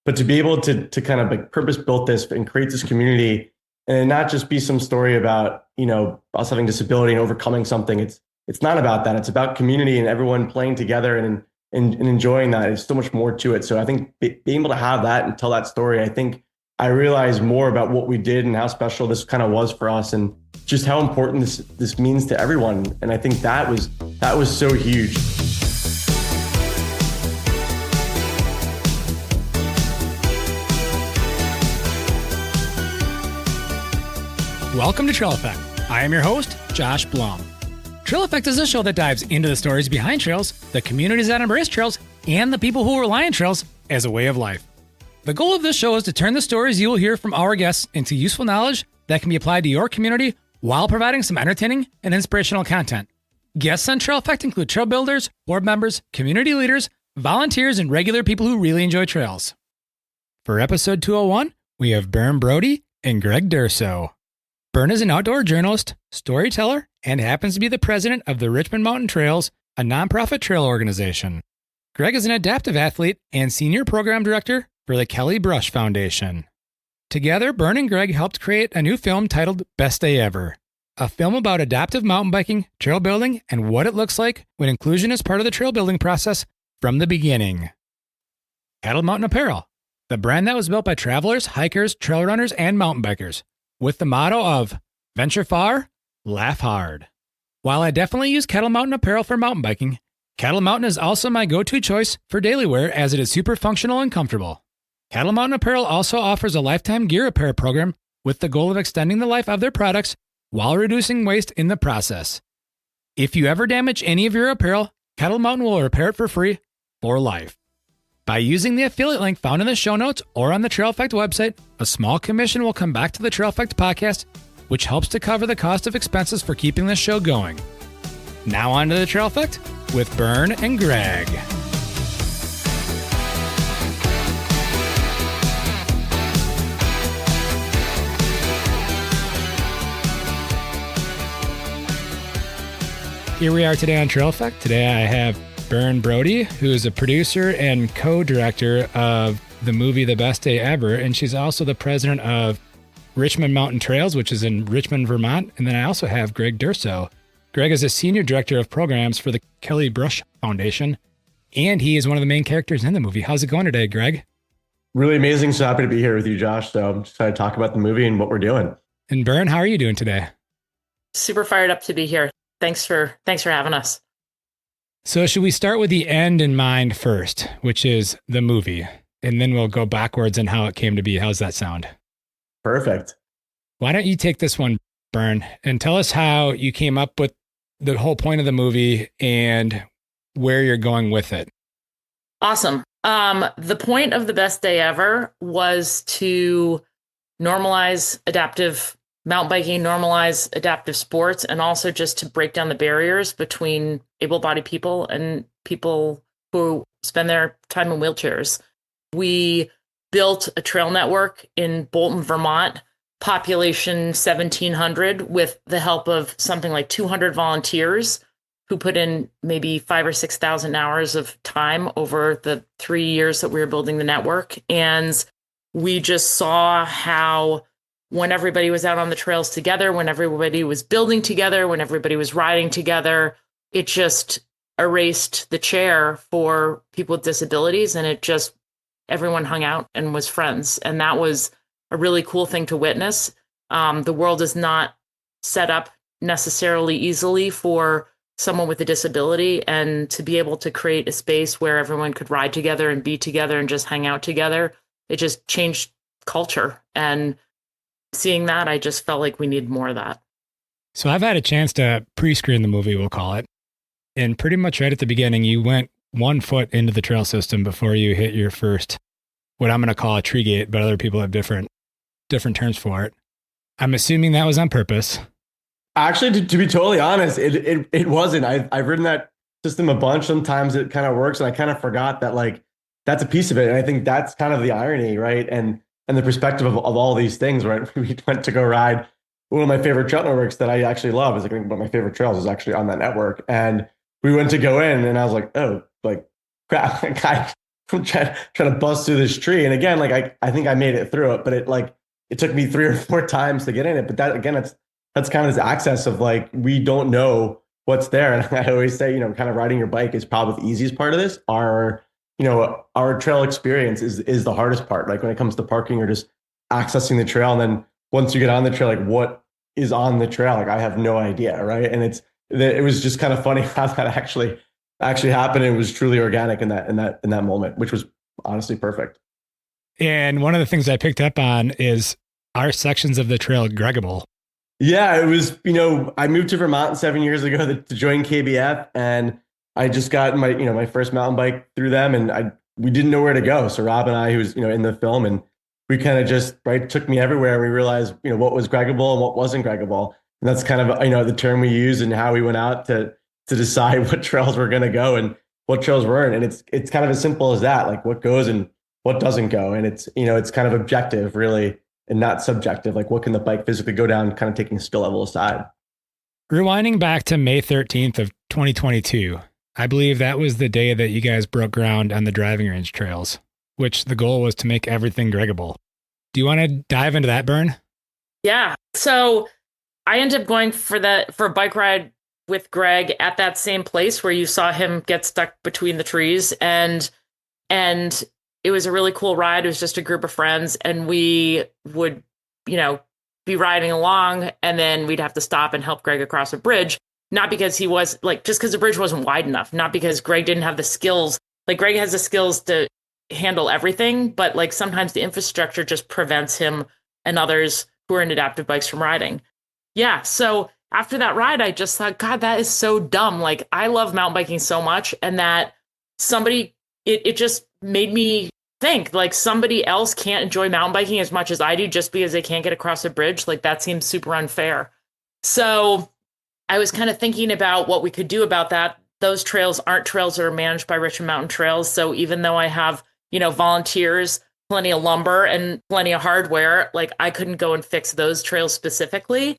but to be able to kind of like purpose built this and create this community and not just be some story about, us having disability and overcoming something. It's not about that. It's about community and everyone playing together and enjoying that. There's so much more to it. So I think being able to have that and tell that story, I think I realized more about what we did and how special this kind of was for us and just how important this means to everyone. And I think that was so huge. Welcome to Trail Effect. I am your host, Josh Blum. Trail Effect is a show that dives into the stories behind trails, the communities that embrace trails, and the people who rely on trails as a way of life. The goal of this show is to turn the stories you will hear from our guests into useful knowledge that can be applied to your community while providing some entertaining and inspirational content. Guests on Trail Effect include trail builders, board members, community leaders, volunteers, and regular people who really enjoy trails. For episode 201, we have Berne Broudy and Greg Durso. Berne is an outdoor journalist, storyteller, and happens to be the president of the Richmond Mountain Trails, a nonprofit trail organization. Greg is an adaptive athlete and senior program director for the Kelly Brush Foundation. Together, Berne and Greg helped create a new film titled Best Day Ever, a film about adaptive mountain biking, trail building, and what it looks like when inclusion is part of the trail building process from the beginning. Cattle Mountain Apparel, the brand that was built by travelers, hikers, trail runners, and mountain bikers, with the motto of venture far, laugh hard. While I definitely use Cattle Mountain apparel for mountain biking, Cattle Mountain is also my go-to choice for daily wear as it is super functional and comfortable. Cattle Mountain Apparel also offers a lifetime gear repair program with the goal of extending the life of their products while reducing waste in the process. If you ever damage any of your apparel, Cattle Mountain will repair it for free for life. By using the affiliate link found in the show notes or on the Trail Effect website, a small commission will come back to the Trail Effect podcast, which helps to cover the cost of expenses for keeping this show going. Now on to the Trail Effect with Berne and Greg. Here we are today on Trail Effect. Today I have Berne Broudy, who is a producer and co-director of the movie The Best Day Ever, and she's also the president of Richmond Mountain Trails, which is in Richmond, Vermont. And then I also have Greg Durso. Greg is a senior director of programs for the Kelly Brush Foundation, and he is one of the main characters in the movie. How's it going today, Greg? Really amazing. So happy to be here with you, Josh. So I'm excited to talk about the movie and what we're doing. And Berne, how are you doing today? Super fired up to be here. Thanks for having us. So should we start with the end in mind first, which is the movie, and then we'll go backwards and how it came to be. How's that sound? Perfect. Why don't you take this one, Berne, and tell us how you came up with the whole point of the movie and where you're going with it. Awesome. The point of The Best Day Ever was to normalize adaptive mountain biking, normalize adaptive sports, and also just to break down the barriers between able-bodied people and people who spend their time in wheelchairs. We built a trail network in Bolton, Vermont, population 1,700, with the help of something like 200 volunteers who put in maybe 5,000 or 6,000 hours of time over the 3 years that we were building the network. And we just saw how when everybody was out on the trails together, when everybody was building together, when everybody was riding together, it just erased the chair for people with disabilities. And it just, everyone hung out and was friends. And that was a really cool thing to witness. The world is not set up necessarily easily for someone with a disability, and to be able to create a space where everyone could ride together and be together and just hang out together, it just changed culture. And seeing that, I just felt like we need more of that. So I've had a chance to pre-screen the movie, we'll call it. And pretty much right at the beginning, you went 1 foot into the trail system before you hit your first, what I'm going to call a tree gate, but other people have different terms for it. I'm assuming that was on purpose. Actually, to be totally honest, it wasn't. I've ridden that system a bunch. Sometimes it kind of works, and I kind of forgot that like that's a piece of it. And I think that's kind of the irony, right? And the perspective of all these things, right? We went to go ride one of my favorite trail networks that I actually love. Is like one of my favorite trails is actually on that network. And we went to go in, and I was like, oh, like crap! Like, I trying to bust through this tree. And again, like I think I made it through it, but it took me 3 or 4 times to get in it. But that again, that's kind of this access of like, we don't know what's there. And I always say, kind of riding your bike is probably the easiest part of this. Our trail experience is the hardest part. Like when it comes to parking or just accessing the trail. And then once you get on the trail, like what is on the trail? Like I have no idea. Right. And it was just kind of funny how that actually happened. It was truly organic in that moment, which was honestly perfect. And one of the things I picked up on is, our sections of the trail Greggable? Yeah, it was, I moved to Vermont 7 years ago to join KBF, and I just got my first mountain bike through them, and we didn't know where to go. So Rob and I, who's, in the film, and we kind of just, took me everywhere. And we realized, what was Greggable and what wasn't Greggable. And that's kind of, the term we use and how we went out to decide what trails we're going to go and what trails weren't. And it's kind of as simple as that, like what goes and what doesn't go. And it's kind of objective really, and not subjective. Like what can the bike physically go down, kind of taking skill level aside. Rewinding back to May 13th of 2022, I believe that was the day that you guys broke ground on the driving range trails, which the goal was to make everything Greggable. Do you want to dive into that, Berne? Yeah. So I ended up going for a bike ride with Greg at that same place where you saw him get stuck between the trees. And it was a really cool ride. It was just a group of friends, and we would, be riding along, and then we'd have to stop and help Greg across a bridge. Not because he was just because the bridge wasn't wide enough, not because Greg didn't have the skills. Like Greg has the skills to handle everything, but sometimes the infrastructure just prevents him and others who are in adaptive bikes from riding. Yeah. So after that ride, I just thought, God, that is so dumb. Like I love mountain biking so much, and that it just made me think like somebody else can't enjoy mountain biking as much as I do just because they can't get across a bridge. Like that seems super unfair. So I was kind of thinking about what we could do about that. Those trails aren't trails that are managed by Richmond Mountain Trails. So even though I have, volunteers, plenty of lumber and plenty of hardware, like I couldn't go and fix those trails specifically.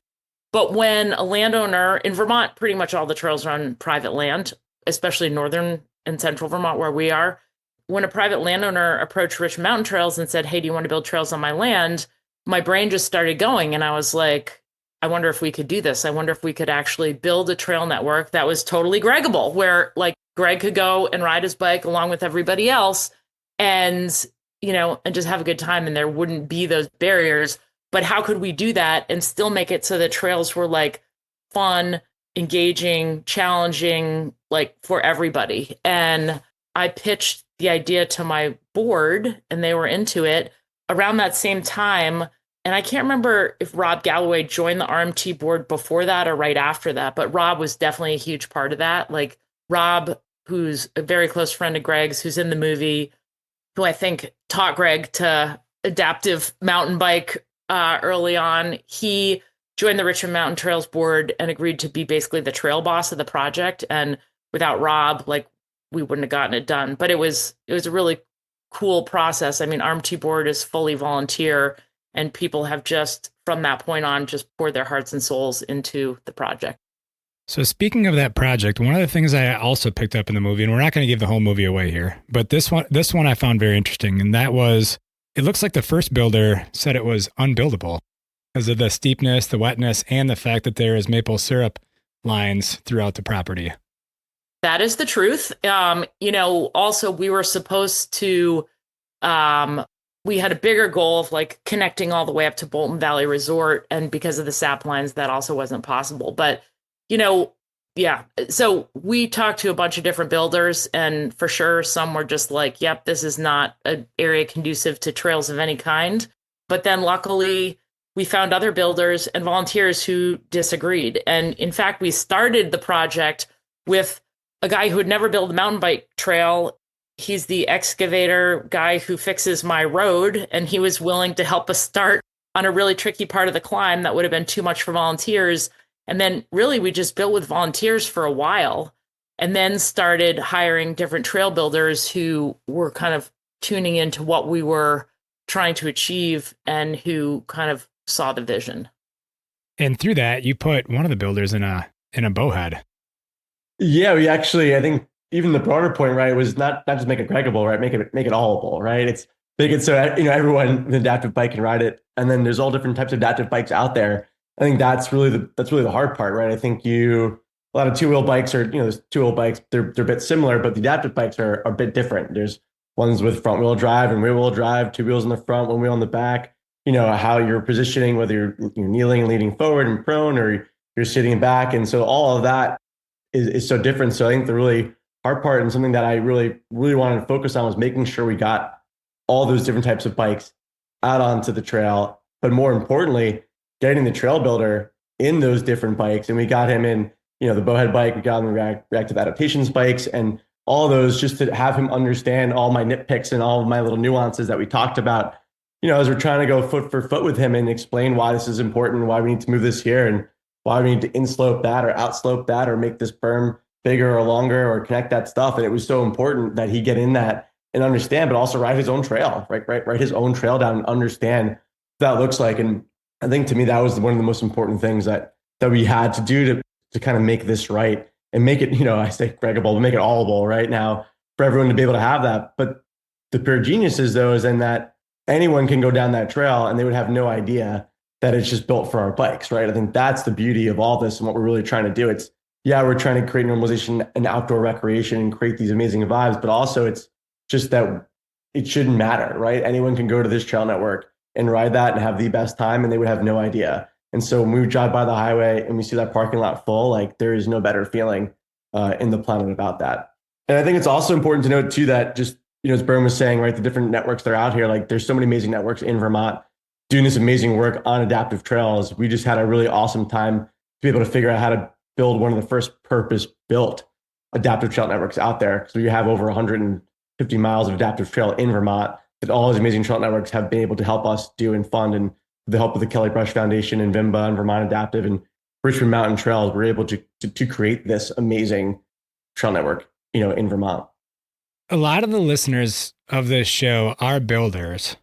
But when a landowner in Vermont, pretty much all the trails are on private land, especially northern and central Vermont where we are. When a private landowner approached Richmond Mountain Trails and said, hey, do you want to build trails on my land? My brain just started going. And I was like, I wonder if we could do this. I wonder if we could actually build a trail network that was totally Greggable, where like Greg could go and ride his bike along with everybody else and, and just have a good time. And there wouldn't be those barriers. But how could we do that and still make it so the trails were like fun, engaging, challenging, like for everybody? And I pitched the idea to my board and they were into it around that same time. And I can't remember if Rob Galloway joined the RMT board before that or right after that, but Rob was definitely a huge part of that. Like Rob, who's a very close friend of Greg's, who's in the movie, who I think taught Greg to adaptive mountain bike early on. He joined the Richmond Mountain Trails board and agreed to be basically the trail boss of the project. And without Rob, like we wouldn't have gotten it done. But it was a really cool process. I mean, RMT board is fully volunteer, and people have just from that point on just poured their hearts and souls into the project. So speaking of that project, one of the things I also picked up in the movie, and we're not going to give the whole movie away here, but this one I found very interesting, and that was, it looks like the first builder said it was unbuildable because of the steepness, the wetness, and the fact that there is maple syrup lines throughout the property. That is the truth. Also we were supposed to, we had a bigger goal of like connecting all the way up to Bolton Valley Resort. And because of the sap lines, that also wasn't possible. But, yeah. So we talked to a bunch of different builders, and for sure, some were just like, yep, this is not an area conducive to trails of any kind. But then luckily we found other builders and volunteers who disagreed. And in fact, we started the project with a guy who had never built a mountain bike trail. He's the excavator guy who fixes my road, and he was willing to help us start on a really tricky part of the climb that would have been too much for volunteers. And then really we just built with volunteers for a while, and then started hiring different trail builders who were kind of tuning into what we were trying to achieve and who kind of saw the vision. And through that, you put one of the builders in a bowhead. Yeah, we actually, I think even the broader point, right, was not just make it Greggable, right? Make it allable, right? It's make it so everyone with an adaptive bike can ride it. And then there's all different types of adaptive bikes out there. I think that's really the hard part, right? I think a lot of two-wheel bikes are, there's two-wheel bikes, they're a bit similar, but the adaptive bikes are a bit different. There's ones with front-wheel drive and rear-wheel drive, two wheels in the front, one wheel in the back, how you're positioning, whether you're kneeling and leaning forward and prone, or you're sitting back. And so all of that is so different. So I think the really hard part, and something that I really, really wanted to focus on, was making sure we got all those different types of bikes out onto the trail, but more importantly, getting the trail builder in those different bikes. And we got him in, the bowhead bike, we got him in reactive adaptations bikes, and all those, just to have him understand all my nitpicks and all of my little nuances that we talked about, as we're trying to go foot for foot with him and explain why this is important, why we need to move this here, and why we need to inslope that or outslope that, or make this berm bigger or longer, or connect that stuff. And it was so important that he get in that and understand, but also ride his own trail, write his own trail down and understand what that looks like. And I think to me, that was one of the most important things that we had to do to kind of make this right and make it, I say Greggable, but make it allable right now for everyone to be able to have that. But the pure genius is, though, is then that anyone can go down that trail and they would have no idea that it's just built for our bikes, right? I think that's the beauty of all this and what we're really trying to do. We're trying to create normalization and outdoor recreation and create these amazing vibes, but also it's just that it shouldn't matter, right? Anyone can go to this trail network and ride that and have the best time, and they would have no idea. And so when we drive by the highway and we see that parking lot full, like, there is no better feeling in the planet about that. And I think it's also important to note too that, just, as Berne was saying, right, the different networks that are out here, like, there's so many amazing networks in Vermont doing this amazing work on adaptive trails. We just had a really awesome time to be able to figure out how to build one of the first purpose-built adaptive trail networks out there. So we have over 150 miles of adaptive trail in Vermont that all these amazing trail networks have been able to help us do and fund. And with the help of the Kelly Brush Foundation and VIMBA and Vermont Adaptive and Richmond Mountain Trails, we're able to create this amazing trail network, in Vermont. A lot of the listeners of this show are builders.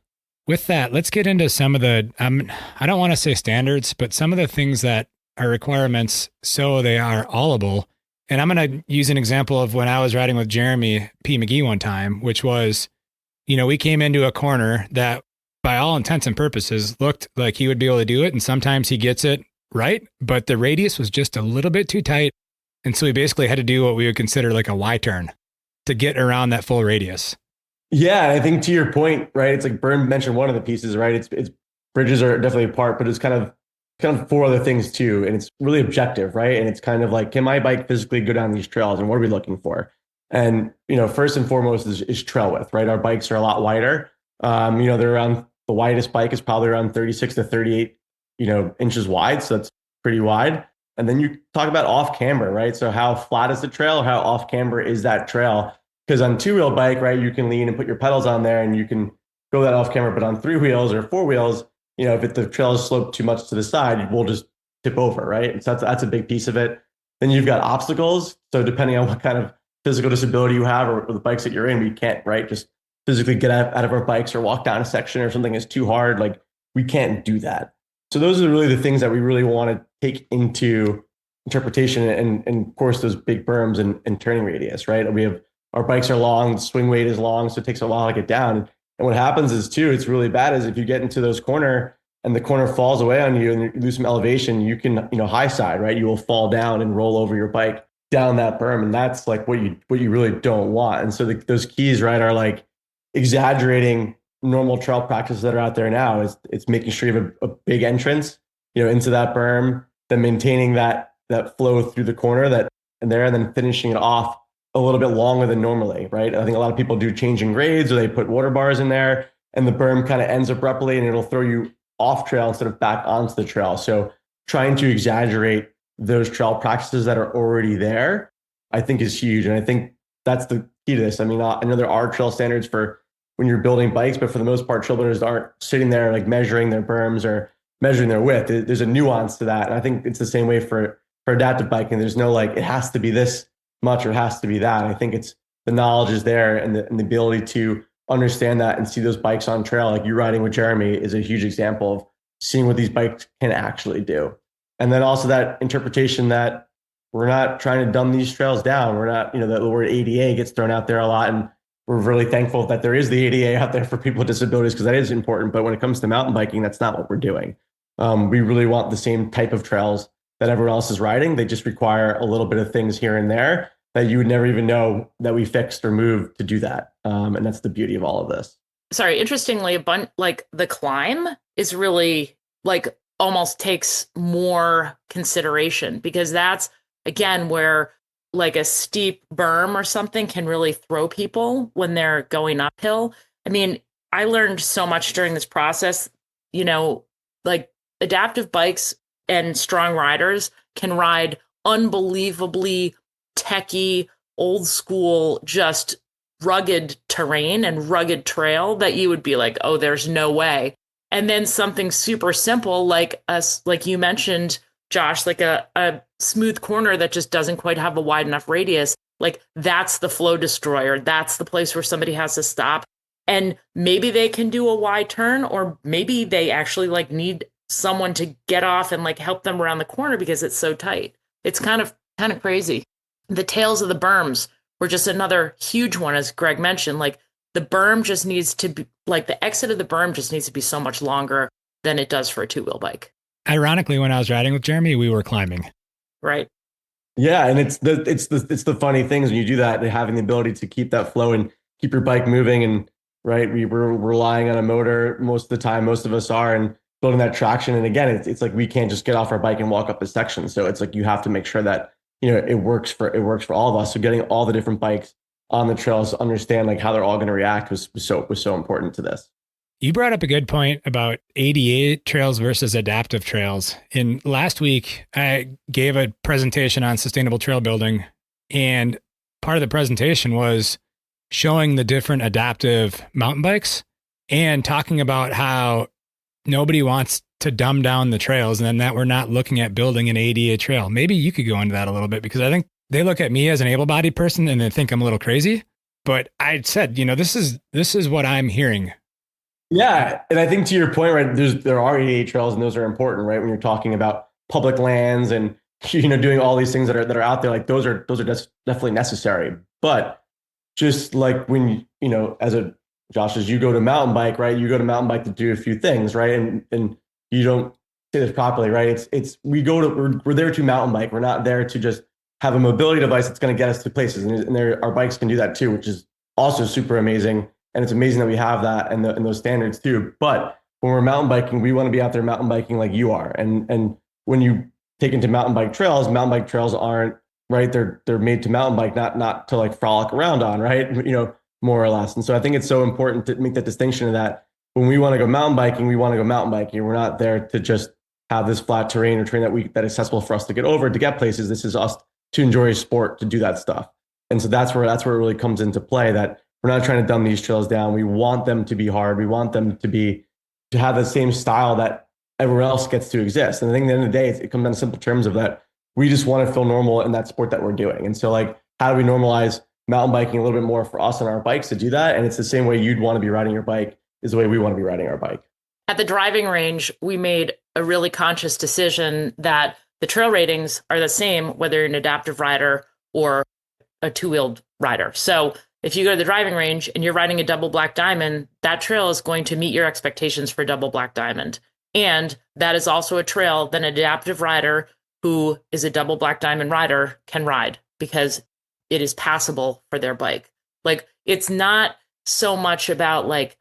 With that, let's get into some of the, I don't want to say standards, but some of the things that are requirements so they are allable. And I'm going to use an example of when I was riding with Jeremy P. McGee one time, which was, we came into a corner that by all intents and purposes looked like he would be able to do it. And sometimes he gets it right, but the radius was just a little bit too tight. And so we basically had to do what we would consider like a Y-turn to get around that full radius. Yeah, I think to your point, right, it's like Berne mentioned one of the pieces, right? It's bridges are definitely a part, but it's kind of four other things too. And it's really objective, right? And it's kind of like, can my bike physically go down these trails, and what are we looking for? And, first and foremost is trail width, right? Our bikes are a lot wider. They're around, the widest bike is probably around 36 to 38, inches wide. So that's pretty wide. And then you talk about off camber, right? So how flat is the trail? How off camber is that trail? Because on two-wheel bike, right, you can lean and put your pedals on there and you can go that off camber. But on three wheels or four wheels, if the trail is sloped too much to the side, we'll just tip over, right? And so that's a big piece of it. Then you've got obstacles. So depending on what kind of physical disability you have or the bikes that you're in, we can't, right, just physically get out of our bikes or walk down a section or something is too hard. Like, we can't do that. So those are really the things that we really want to take into interpretation, and of course, those big berms and turning radius, right? Our bikes are long, the swing weight is long, so it takes a while to get down. And what happens is too, it's really bad, is if you get into those corner and the corner falls away on you and you lose some elevation, you can, high side, right? You will fall down and roll over your bike down that berm. And that's like what you really don't want. And so those keys, right, are like exaggerating normal trail practices that are out there now. It's making sure you have a big entrance, into that berm, then maintaining that flow through the corner and then finishing it off a little bit longer than normally, right? I think a lot of people do changing grades, or they put water bars in there and the berm kind of ends abruptly and it'll throw you off trail instead of back onto the trail. So trying to exaggerate those trail practices that are already there, I think, is huge. And I think that's the key to this. I mean, I know there are trail standards for when you're building bikes, but for the most part, trail builders aren't sitting there like measuring their berms or measuring their width. There's a nuance to that. And I think it's the same way for adaptive biking. There's no like, it has to be this much or it has to be that. I think it's the knowledge is there, and the ability to understand that and see those bikes on trail, like you riding with Jeremy, is a huge example of seeing what these bikes can actually do. And then also that interpretation that we're not trying to dumb these trails down. We're not, the word ADA gets thrown out there a lot, and we're really thankful that there is the ADA out there for people with disabilities because that is important. But when it comes to mountain biking, that's not what we're doing. We really want the same type of trails that everyone else is riding. They just require a little bit of things here and there that you would never even know that we fixed or moved to do that. And that's the beauty of all of this. Sorry, interestingly, like the climb is really like almost takes more consideration, because that's again where like a steep berm or something can really throw people when they're going uphill. I mean, I learned so much during this process, like adaptive bikes and strong riders can ride unbelievably techie, old school, just rugged terrain and rugged trail that you would be like, oh, there's no way. And then something super simple like us, like you mentioned, Josh, like a smooth corner that just doesn't quite have a wide enough radius. Like that's the flow destroyer. That's the place where somebody has to stop. And maybe they can do a wide turn, or maybe they actually like need someone to get off and like help them around the corner because it's so tight. It's kind of crazy. The tails of the berms were just another huge one, as Greg mentioned. Like the berm just needs to be like the exit of the berm just needs to be so much longer than it does for a two-wheel bike. Ironically, when I was riding with Jeremy, we were climbing. Right. Yeah, and it's the funny things when you do that, having the ability to keep that flow and keep your bike moving. And right, we were relying on a motor most of the time. Most of us are, and building that traction. And again, it's like we can't just get off our bike and walk up a section. So it's like you have to make sure that it works for all of us. So getting all the different bikes on the trails to understand like how they're all going to react was so important to this. You brought up a good point about ADA trails versus adaptive trails. And last week, I gave a presentation on sustainable trail building, and part of the presentation was showing the different adaptive mountain bikes and talking about how nobody wants to dumb down the trails, and then that we're not looking at building an ADA trail. Maybe you could go into that a little bit, because I think they look at me as an able-bodied person and they think I'm a little crazy. But I said, this is what I'm hearing. Yeah, and I think to your point, right, there are ADA trails, and those are important, right? When you're talking about public lands and doing all these things that are out there, like those are definitely necessary. But just like when as a Josh, as you go to mountain bike, right? You go to mountain bike to do a few things, right? And you don't say this properly, right? We're there to mountain bike. We're not there to just have a mobility device that's going to get us to places, and our bikes can do that too, which is also super amazing. And it's amazing that we have that and those standards too. But when we're mountain biking, we want to be out there mountain biking like you are. And when you take into mountain bike trails aren't right. They're made to mountain bike, not to like frolic around on, right? More or less. And so I think it's so important to make that distinction of that. When we want to go mountain biking, we want to go mountain biking. We're not there to just have this flat terrain or terrain that accessible for us to get over, to get places. This is us to enjoy sport, to do that stuff. And so that's where it really comes into play, that we're not trying to dumb these trails down. We want them to be hard. We want them to have the same style that everyone else gets to exist. And I think at the end of the day, it comes down to simple terms of that. We just want to feel normal in that sport that we're doing. And so like, how do we normalize mountain biking a little bit more for us on our bikes to do that? And it's the same way you'd want to be riding your bike is the way we want to be riding our bike. At the driving range, we made a really conscious decision that the trail ratings are the same, whether you're an adaptive rider or a two-wheeled rider. So if you go to the driving range and you're riding a double black diamond, that trail is going to meet your expectations for double black diamond. And that is also a trail that an adaptive rider who is a double black diamond rider can ride, because it is passable for their bike. Like, it's not so much about like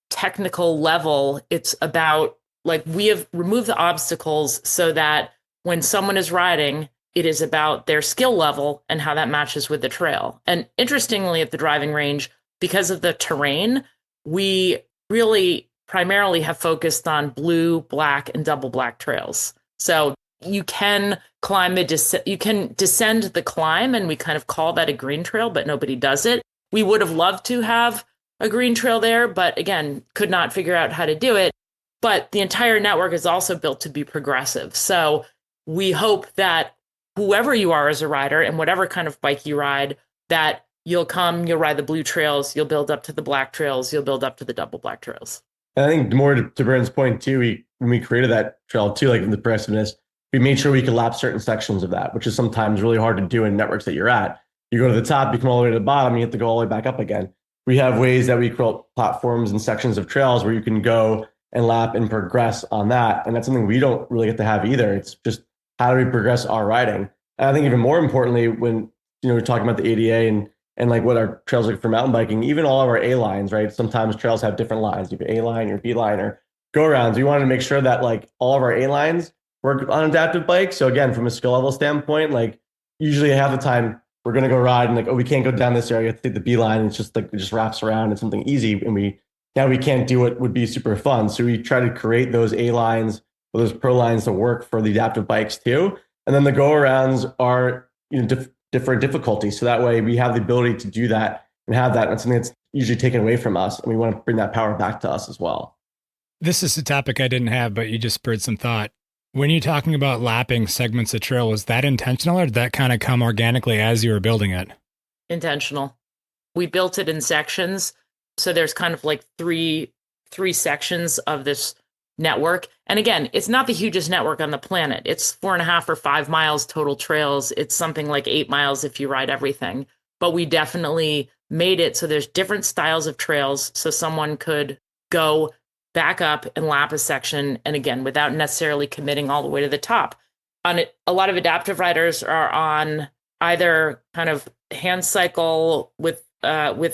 technical level. It's about like, we have removed the obstacles so that when someone is riding, it is about their skill level and how that matches with the trail. And interestingly, at the driving range, because of the terrain, we really primarily have focused on blue, black, and double black trails. So you can climb you can descend the climb, and we kind of call that a green trail, but nobody does it. We would have loved to have a green trail there, but again, could not figure out how to do it. But the entire network is also built to be progressive. So we hope that whoever you are as a rider and whatever kind of bike you ride, that you'll ride the blue trails, you'll build up to the black trails, you'll build up to the double black trails. And I think more to Berne's point too, when we created that trail too, like in the progressiveness, we made sure we could lap certain sections of that, which is sometimes really hard to do in networks that you're at. You go to the top, you come all the way to the bottom, you have to go all the way back up again. We have ways that we create platforms and sections of trails where you can go and lap and progress on that. And that's something we don't really get to have either. It's just how do we progress our riding? And I think even more importantly, when we're talking about the ADA and like what our trails like for mountain biking, even all of our A lines, right? Sometimes trails have different lines. You have A line, your B line, or go arounds. We wanted to make sure that like all of our A lines work on adaptive bikes. So again, from a skill level standpoint, like usually half the time we're going to go ride and like, oh, we can't go down this area. You have to take the B line. It's just like, it just wraps around. It's something easy. And now we can't do what would be super fun. So we try to create those A lines, or those pro lines to work for the adaptive bikes too. And then the go arounds are, different difficulties. So that way we have the ability to do that and have that. And it's something that's usually taken away from us. And we want to bring that power back to us as well. This is a topic I didn't have, but you just spurred some thought. When you're talking about lapping segments of trail, was that intentional or did that kind of come organically as you were building it? Intentional. We built it in sections. So there's kind of like three sections of this network. And again, it's not the hugest network on the planet. It's 4.5 or 5 miles total trails. It's something like 8 miles if you ride everything. But we definitely made it so there's different styles of trails. So someone could go back up and lap a section. And again, without necessarily committing all the way to the top. On it, a lot of adaptive riders are on either kind of hand cycle with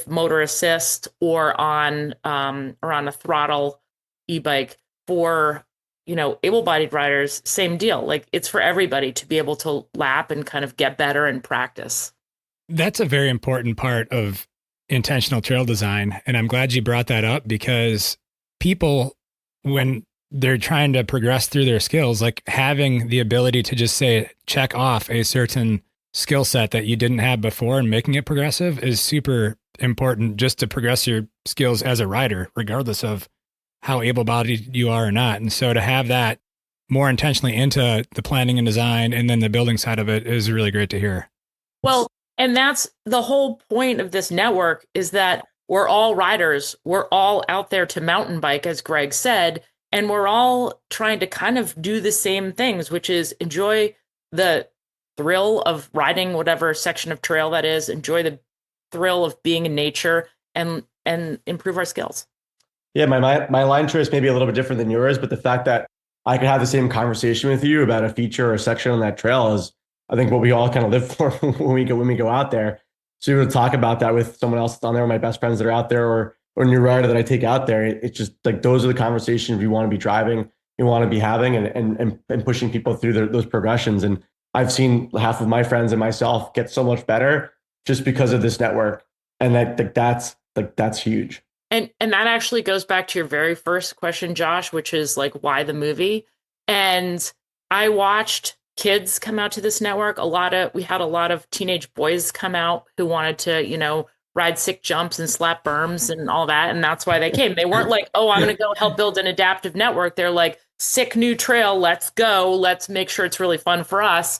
motor assist or on a throttle e-bike. For able-bodied riders, same deal. Like it's for everybody to be able to lap and kind of get better and practice. That's a very important part of intentional trail design. And I'm glad you brought that up because people, when they're trying to progress through their skills, like having the ability to just say, check off a certain skill set that you didn't have before and making it progressive is super important just to progress your skills as a rider, regardless of how able-bodied you are or not. And so to have that more intentionally into the planning and design and then the building side of it is really great to hear. Well, and that's the whole point of this network is that we're all riders. We're all out there to mountain bike, as Greg said, and we're all trying to kind of do the same things, which is enjoy the thrill of riding whatever section of trail that is, enjoy the thrill of being in nature and improve our skills. Yeah, my line choice may be a little bit different than yours, but the fact that I could have the same conversation with you about a feature or a section on that trail is, I think, what we all kind of live for when we go out there. So you would talk about that with someone else that's on there, or my best friends that are out there, or a new rider that I take out there. It's just like those are the conversations we want to be driving, we want to be having, and pushing people through those progressions. And I've seen half of my friends and myself get so much better just because of this network, and that's huge. And that actually goes back to your very first question, Josh, which is like, why the movie? And I watched kids come out to this network. We had a lot of teenage boys come out who wanted to, ride sick jumps and slap berms and all that. And that's why they came. They weren't like, oh, I'm going to go help build an adaptive network. They're like, sick new trail. Let's go. Let's make sure it's really fun for us.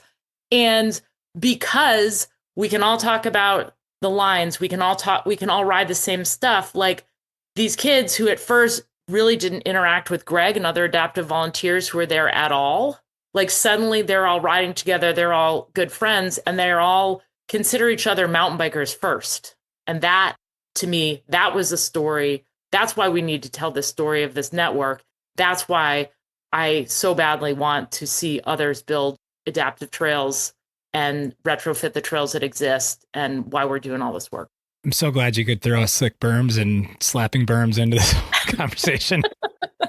And because we can all talk about the lines, we can all ride the same stuff. Like, these kids who at first really didn't interact with Greg and other adaptive volunteers who were there at all, like suddenly they're all riding together, they're all good friends, and they're all consider each other mountain bikers first. And that, to me, that was a story. That's why we need to tell the story of this network. That's why I so badly want to see others build adaptive trails and retrofit the trails that exist, and why we're doing all this work. I'm so glad you could throw slick berms and slapping berms into this conversation.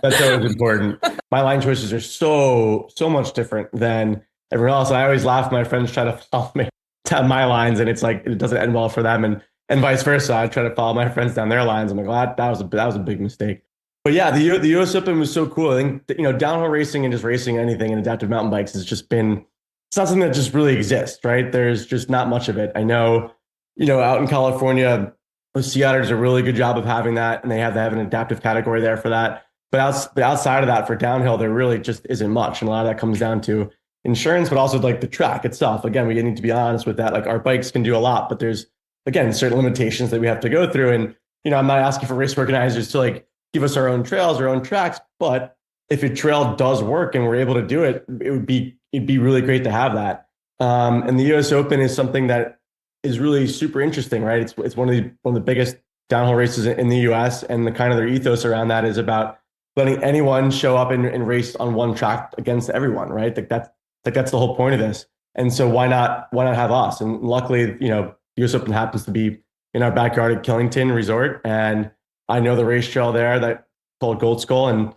That's always important. My line choices are so much different than everyone else. I always laugh when my friends try to follow me down my lines, and it's like it doesn't end well for them, and vice versa. I try to follow my friends down their lines. I'm like, well, that was a big mistake. But yeah, the US Open was so cool. I think downhill racing and just racing anything in adaptive mountain bikes has just been, it's not something that just really exists, right? There's just not much of it. I know. Out in California, the Sea Otters do a really good job of having that, and they have an adaptive category there for that. But outside of that, for downhill, there really just isn't much. And a lot of that comes down to insurance, but also like the track itself. Again, we need to be honest with that. Like our bikes can do a lot, but there's, again, certain limitations that we have to go through. And, I'm not asking for race organizers to like give us our own trails, our own tracks, but if a trail does work and we're able to do it, it'd be really great to have that. And the U.S. Open is something that is really super interesting, right? It's one of the biggest downhill races in the U.S. and the kind of their ethos around that is about letting anyone show up and race on one track against everyone, right? That's the whole point of this. And so why not have us? And luckily, the U.S. Open happens to be in our backyard at Killington Resort, and I know the race trail there that called Gold Skull, and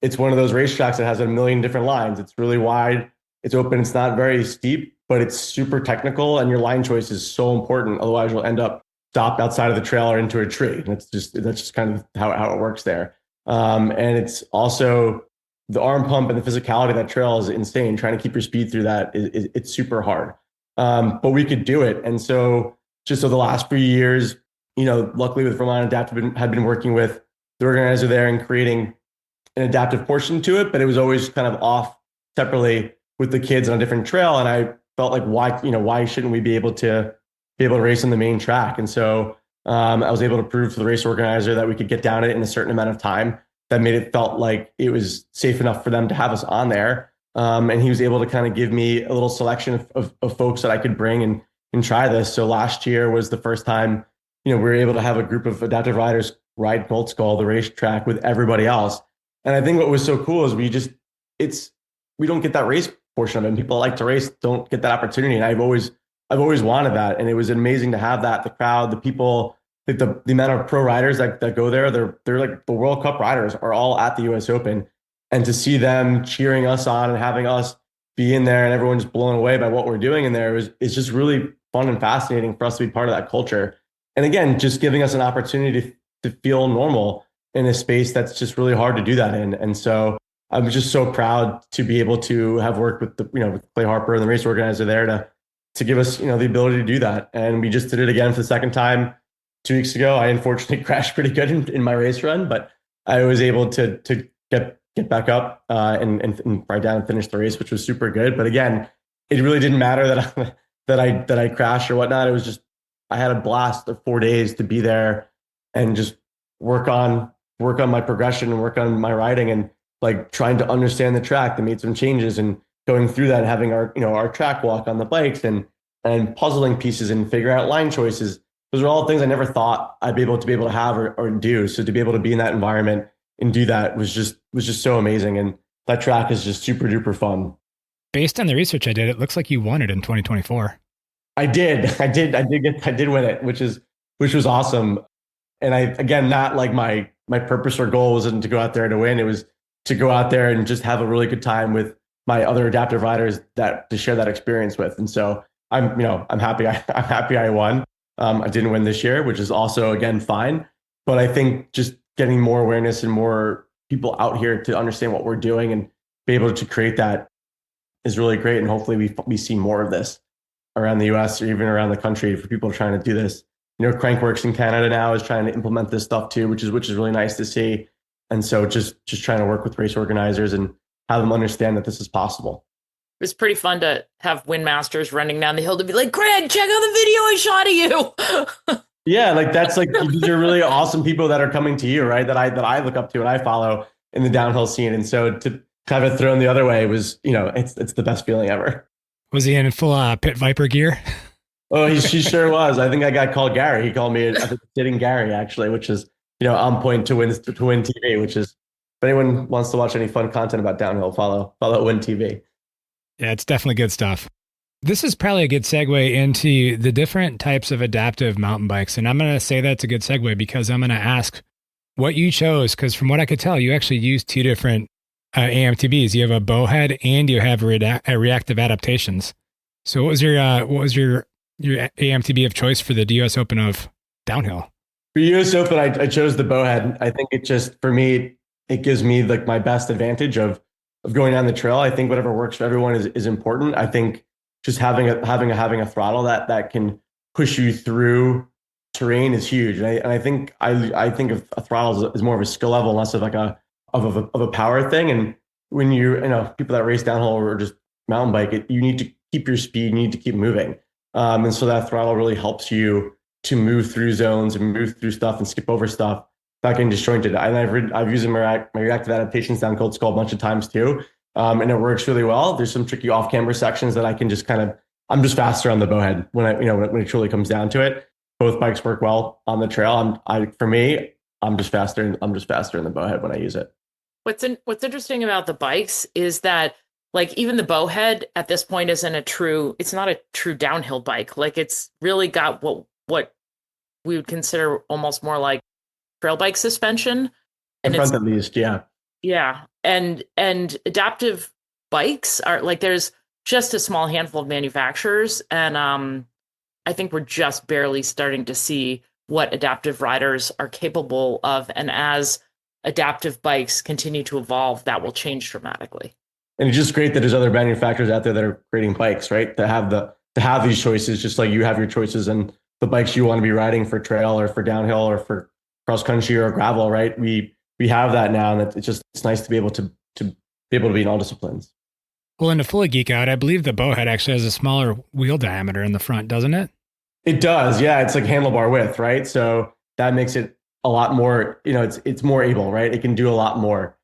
it's one of those racetracks that has a million different lines. It's really wide. It's open. It's not very steep, but it's super technical, and your line choice is so important. Otherwise, you'll end up stopped outside of the trail or into a tree. And that's just kind of how it works there. And it's also the arm pump and the physicality of that trail is insane. Trying to keep your speed through that it's super hard. But we could do it. And so just over the last few years, luckily with Vermont Adaptive had been working with the organizer there and creating an adaptive portion to it, but it was always kind of off separately with the kids on a different trail. And I felt like why shouldn't we be able to race on the main track? And so I was able to prove to the race organizer that we could get down it in a certain amount of time that made it felt like it was safe enough for them to have us on there. And he was able to kind of give me a little selection of folks that I could bring and try this. So last year was the first time, we were able to have a group of adaptive riders ride Gold Skull, the racetrack, with everybody else. And I think what was so cool is we don't get that race portion of it. And people that like to race don't get that opportunity. And I've always wanted that. And it was amazing to have that. The crowd, the people, like the amount of pro riders that go there, they're like the World Cup riders are all at the US Open. And to see them cheering us on and having us be in there and everyone's blown away by what we're doing in there is just really fun and fascinating for us to be part of that culture. And again, just giving us an opportunity to feel normal in a space that's just really hard to do that in. And so I'm just so proud to be able to have worked with with Clay Harper and the race organizer there to give us, the ability to do that. And we just did it again for the second time 2 weeks ago. I unfortunately crashed pretty good in my race run, but I was able to get back up and ride down and finish the race, which was super good. But again, it really didn't matter that I crashed or whatnot. It was just, I had a blast of 4 days to be there and just work on my progression and work on my riding and like trying to understand the track. They made some changes and going through that and having our track walk on the bikes and puzzling pieces and figure out line choices. Those are all things I never thought I'd be able to have or do. So to be able to be in that environment and do that was just so amazing. And that track is just super duper fun. Based on the research I did, it looks like you won it in 2024. I did win it, which was awesome. And again, not like my purpose or goal wasn't to go out there to win. It was to go out there and just have a really good time with my other adaptive riders to share that experience with. And so I'm happy I won. I didn't win this year, which is also, again, fine. But I think just getting more awareness and more people out here to understand what we're doing and be able to create that is really great. And hopefully we see more of this around the US or even around the country for people trying to do this. Crankworks in Canada now is trying to implement this stuff too, which is really nice to see. And so just trying to work with race organizers and have them understand that this is possible. It was pretty fun to have Windmasters running down the hill to be like, Greg, check out the video I shot of you. Yeah, like that's like these are really awesome people that are coming to you, right? That I look up to and I follow in the downhill scene. And so to have it thrown the other way was, it's the best feeling ever. Was he in full Pit Viper gear? Oh, she sure was. I think I got called Gary. He called me sitting Gary, actually, which is, on point to win TV, which is, if anyone wants to watch any fun content about downhill, follow Win TV. Yeah, it's definitely good stuff. This is probably a good segue into the different types of adaptive mountain bikes. And I'm going to say that's a good segue because I'm going to ask what you chose. Because from what I could tell, you actually used two different AMTBs. You have a bowhead and you have reactive adaptations. So what was your AMTB of choice for the US Open of downhill? For US Open, I chose the bowhead. I think it just, for me, it gives me like my best advantage of going down the trail. I think whatever works for everyone is important. I think just having a throttle that can push you through terrain is huge. And I think of a throttle is more of a skill level, less of like a power thing. And when people that race downhill or just mountain bike, you need to keep your speed, you need to keep moving. And so that throttle really helps you to move through zones and move through stuff and skip over stuff not getting disjointed. And I've used my reactive adaptation sound code skull a bunch of times too. And it works really well. There's some tricky off-camber sections that I can just I'm just faster on the bowhead when when it truly comes down to it. Both bikes work well on the trail. For me, I'm just faster in the bowhead when I use it. What's interesting about the bikes is that like even the bowhead at this point it's not a true downhill bike. Like it's really got what we would consider almost more like trail bike suspension. In front at least, yeah. Yeah. And adaptive bikes are like there's just a small handful of manufacturers. And I think we're just barely starting to see what adaptive riders are capable of. And as adaptive bikes continue to evolve, that will change dramatically. And it's just great that there's other manufacturers out there that are creating bikes, right? To have these choices, just like you have your choices and the bikes you want to be riding for trail or for downhill or for cross country or gravel, right? We have that now, and it's nice to be able to be in all disciplines. Well, and to fully geek out, I believe the bowhead actually has a smaller wheel diameter in the front, doesn't it? It does, yeah. It's like handlebar width, right? So that makes it a lot more, it's more able, right? It can do a lot more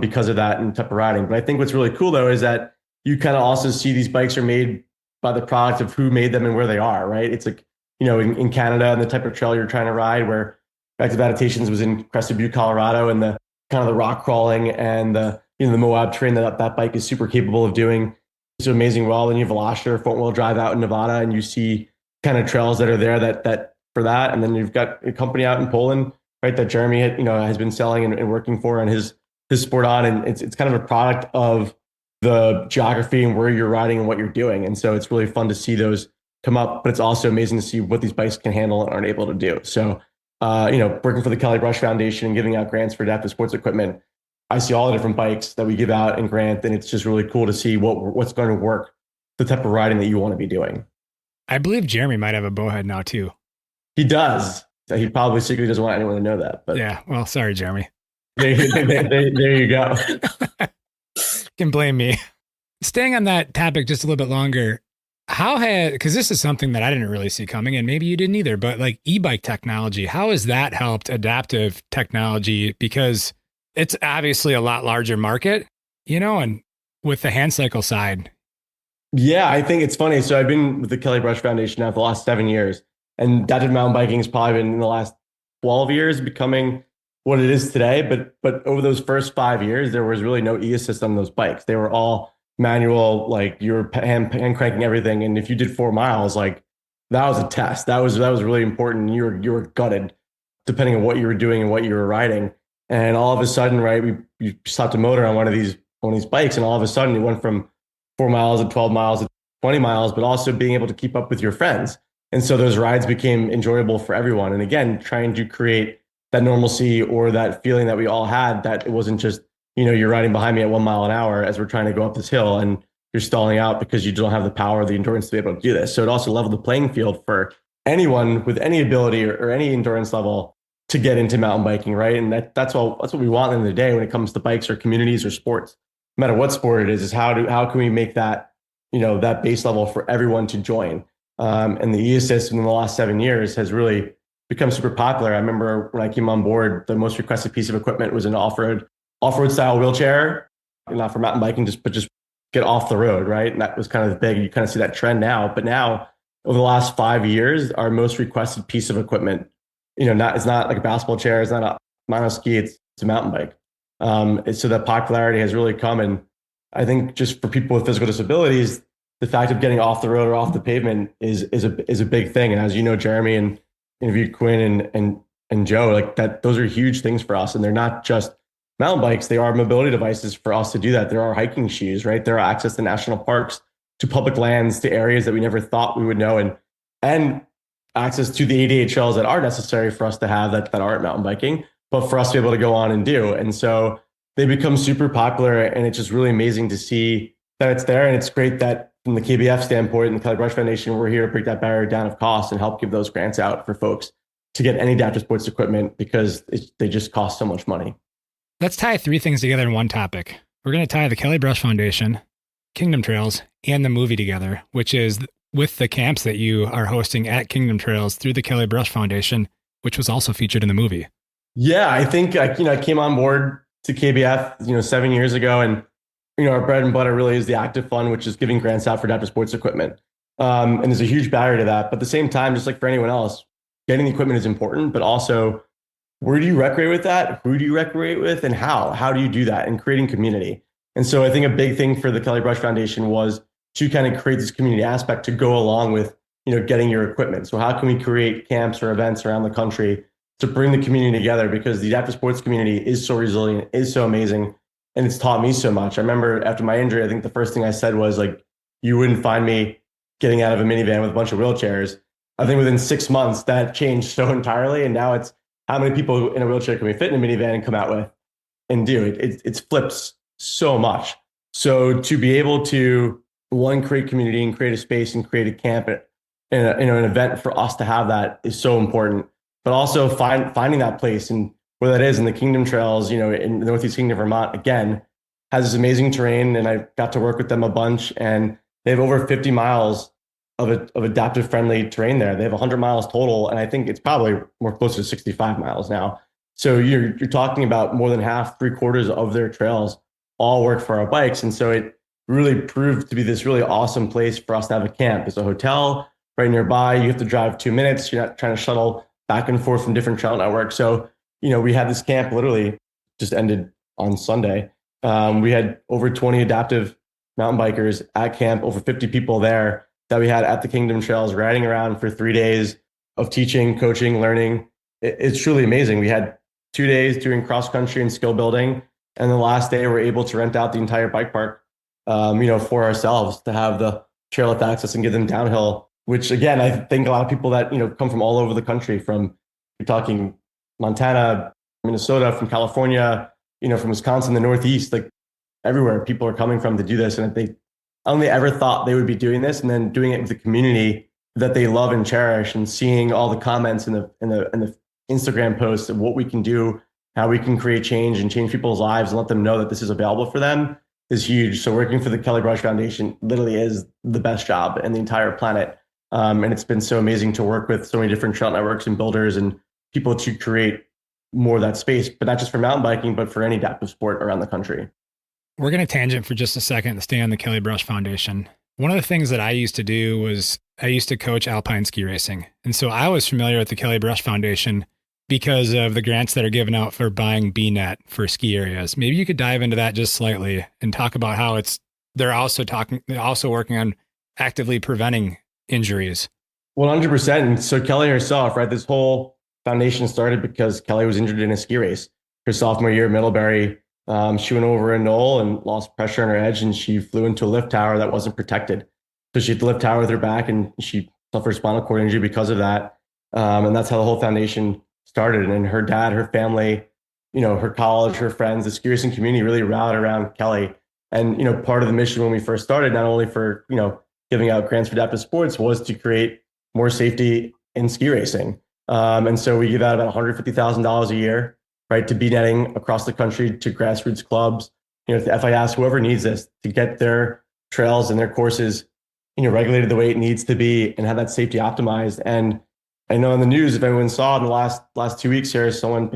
because of that and type of riding. But I think what's really cool though is that you kind of also see these bikes are made by the product of who made them and where they are, right? It's like, in Canada and the type of trail you're trying to ride, where Reactive Adaptations was in Crested Butte, Colorado, and the kind of the rock crawling and the Moab terrain that bike is super capable of doing so amazing well. And you have Veloster front wheel drive out in Nevada, and you see kind of trails that are there that for that. And then you've got a company out in Poland, right, that Jeremy has been selling and working for on his sport on, and it's kind of a product of the geography and where you're riding and what you're doing. And so it's really fun to see those come up, but it's also amazing to see what these bikes can handle and aren't able to do. So, working for the Kelly Brush Foundation and giving out grants for adaptive sports equipment, I see all the different bikes that we give out and grant, and it's just really cool to see what's going to work, the type of riding that you want to be doing. I believe Jeremy might have a bowhead now too. He does. He probably secretly doesn't want anyone to know that. But yeah, well, sorry, Jeremy. There you go. Can blame me. Staying on that topic just a little bit longer, because this is something that I didn't really see coming, and maybe you didn't either, but like e-bike technology, how has that helped adaptive technology? Because it's obviously a lot larger market, and with the hand cycle side. Yeah, I think it's funny. So I've been with the Kelly Brush Foundation now for the last 7 years, and adaptive mountain biking has probably been in the last 12 years becoming what it is today. But over those first 5 years, there was really no e-assist on those bikes. They were all manual, like you're hand cranking everything. And if you did 4 miles, like that was a test. That was really important. You were gutted depending on what you were doing and what you were riding. And all of a sudden, right, you slapped a motor on one of these bikes, and all of a sudden it went from 4 miles to 12 miles to 20 miles, but also being able to keep up with your friends. And so those rides became enjoyable for everyone. And again, trying to create that normalcy or that feeling that we all had, that it wasn't just, you're riding behind me at 1 mile an hour as we're trying to go up this hill and you're stalling out because you don't have the power or the endurance to be able to do this. So it also leveled the playing field for anyone with any ability or any endurance level to get into mountain biking, right? And that's what we want in the day when it comes to bikes or communities or sports. No matter what sport it is how can we make that, that base level for everyone to join? And the e-assist in the last 7 years has really become super popular. I remember when I came on board, the most requested piece of equipment was an off-road style wheelchair, not for mountain biking, but just get off the road, right? And that was kind of big. You kind of see that trend now. But now, over the last 5 years, our most requested piece of equipment, it's not like a basketball chair, it's not a mono ski, it's a mountain bike. So that popularity has really come, and I think just for people with physical disabilities, the fact of getting off the road or off the pavement is a big thing. And as you know, Jeremy and interviewed Quinn and Joe, like that, those are huge things for us. And they're not just mountain bikes; they are mobility devices for us to do that. There are hiking shoes, right? There are access to national parks, to public lands, to areas that we never thought we would know, and access to the 88 trails that are necessary for us to have that aren't mountain biking, but for us to be able to go on and do. And so they become super popular, and it's just really amazing to see that it's there. And it's great that from the KBF standpoint and the Kelly Brush Foundation, we're here to break that barrier down of cost and help give those grants out for folks to get any adaptive sports equipment because they just cost so much money. Let's tie 3 things together in one topic. We're going to tie the Kelly Brush Foundation, Kingdom Trails, and the movie together, which is with the camps that you are hosting at Kingdom Trails through the Kelly Brush Foundation, which was also featured in the movie. Yeah, I think I came on board to KBF 7 years ago, and our bread and butter really is the active fund, which is giving grants out for adaptive sports equipment. And there's a huge barrier to that. But at the same time, just like for anyone else, getting the equipment is important, but also where do you recreate with that? Who do you recreate with, and how? How do you do that? And creating community. And so I think a big thing for the Kelly Brush Foundation was to kind of create this community aspect to go along with getting your equipment. So how can we create camps or events around the country to bring the community together? Because the adaptive sports community is so resilient, is so amazing, and it's taught me so much. I remember after my injury, I think the first thing I said was like, you wouldn't find me getting out of a minivan with a bunch of wheelchairs. I think within 6 months that changed so entirely. And now it's how many people in a wheelchair can we fit in a minivan and come out with and do it? It flips so much. So to be able to, one, create community and create a space and create a camp and an event for us to have that is so important. But also finding that place and where that is in the Kingdom Trails, in the Northeast Kingdom of Vermont, again, has this amazing terrain. And I got to work with them a bunch, and they have over 50 miles of adaptive friendly terrain there. They have 100 miles total. And I think it's probably more closer to 65 miles now. So you're talking about more than half, 3/4 of their trails all work for our bikes. And so it really proved to be this really awesome place for us to have a camp. There's a hotel right nearby. You have to drive 2 minutes. You're not trying to shuttle back and forth from different trail networks. So, we had this camp literally just ended on Sunday. We had over 20 adaptive mountain bikers at camp, over 50 people there that we had at the Kingdom Trails riding around for 3 days of teaching, coaching, learning. It's truly amazing. We had 2 days doing cross country and skill building. And the last day we're able to rent out the entire bike park, for ourselves to have the chairlift access and get them downhill, which again, I think a lot of people that, come from all over the country, from you're talking Montana, Minnesota, from California, from Wisconsin, the Northeast, like everywhere people are coming from to do this. And I only ever thought they would be doing this and then doing it with the community that they love and cherish, and seeing all the comments in the Instagram posts of what we can do, how we can create change and change people's lives and let them know that this is available for them is huge. So working for the Kelly Brush Foundation literally is the best job in the entire planet. And it's been so amazing to work with so many different trail networks and builders and people to create more of that space, but not just for mountain biking, but for any adaptive sport around the country. We're going to tangent for just a second to stay on the Kelly Brush Foundation. One of the things that I used to do was I used to coach alpine ski racing. And so I was familiar with the Kelly Brush Foundation because of the grants that are given out for buying BNet for ski areas. Maybe you could dive into that just slightly and talk about how they're also working on actively preventing injuries. 100%. So Kelly herself, right? This whole foundation started because Kelly was injured in a ski race her sophomore year at Middlebury. She went over a knoll and lost pressure on her edge, and she flew into a lift tower that wasn't protected. So she hit the lift tower with her back, and she suffered spinal cord injury because of that. And that's how the whole foundation started. And her dad, her family, her college, her friends, the ski racing community really rallied around Kelly. And, part of the mission when we first started, not only for, giving out grants for adaptive sports, was to create more safety in ski racing. And so we give out about $150,000 a year, right, to be netting across the country to grassroots clubs, to FIS, whoever needs this, to get their trails and their courses, regulated the way it needs to be and have that safety optimized. And I know in the news, if anyone saw in the last 2 weeks here, someone,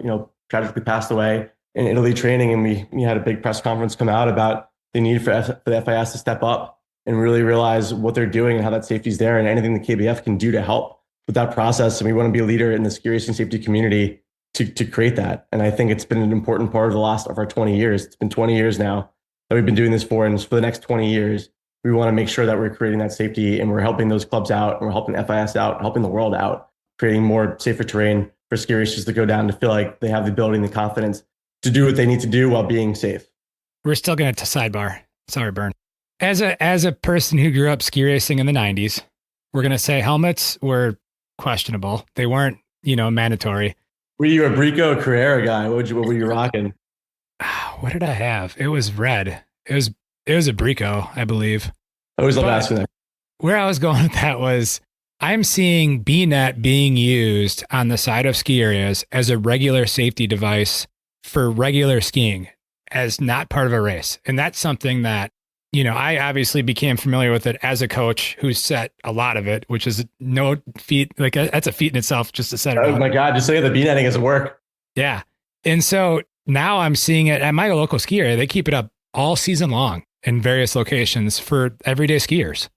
tragically passed away in Italy training. And we had a big press conference come out about the need for the FIS to step up and really realize what they're doing and how that safety is there and anything the KBF can do to help with that process. And we want to be a leader in the ski racing safety community to create that. And I think it's been an important part of our 20 years. It's been 20 years now that we've been doing this for. And for the next 20 years, we want to make sure that we're creating that safety and we're helping those clubs out and we're helping FIS out, helping the world out, creating more safer terrain for ski racers to go down to feel like they have the ability and the confidence to do what they need to do while being safe. We're still going to sidebar. Sorry, Berne. As a person who grew up ski racing in the 90s, we're going to say helmets were questionable. They weren't, mandatory. Were you a Brico or Carrera guy? What were you rocking? What did I have? It was red. It was a Brico, I believe. I always love asking that. Where I was going with that was I'm seeing BNet being used on the side of ski areas as a regular safety device for regular skiing as not part of a race. And that's something that, I obviously became familiar with it as a coach who set a lot of it, which is no feat. Like that's a feat in itself just to set it up. Oh my God, just say the B netting doesn't work. Yeah. And so now I'm seeing it at my local ski area. They keep it up all season long in various locations for everyday skiers.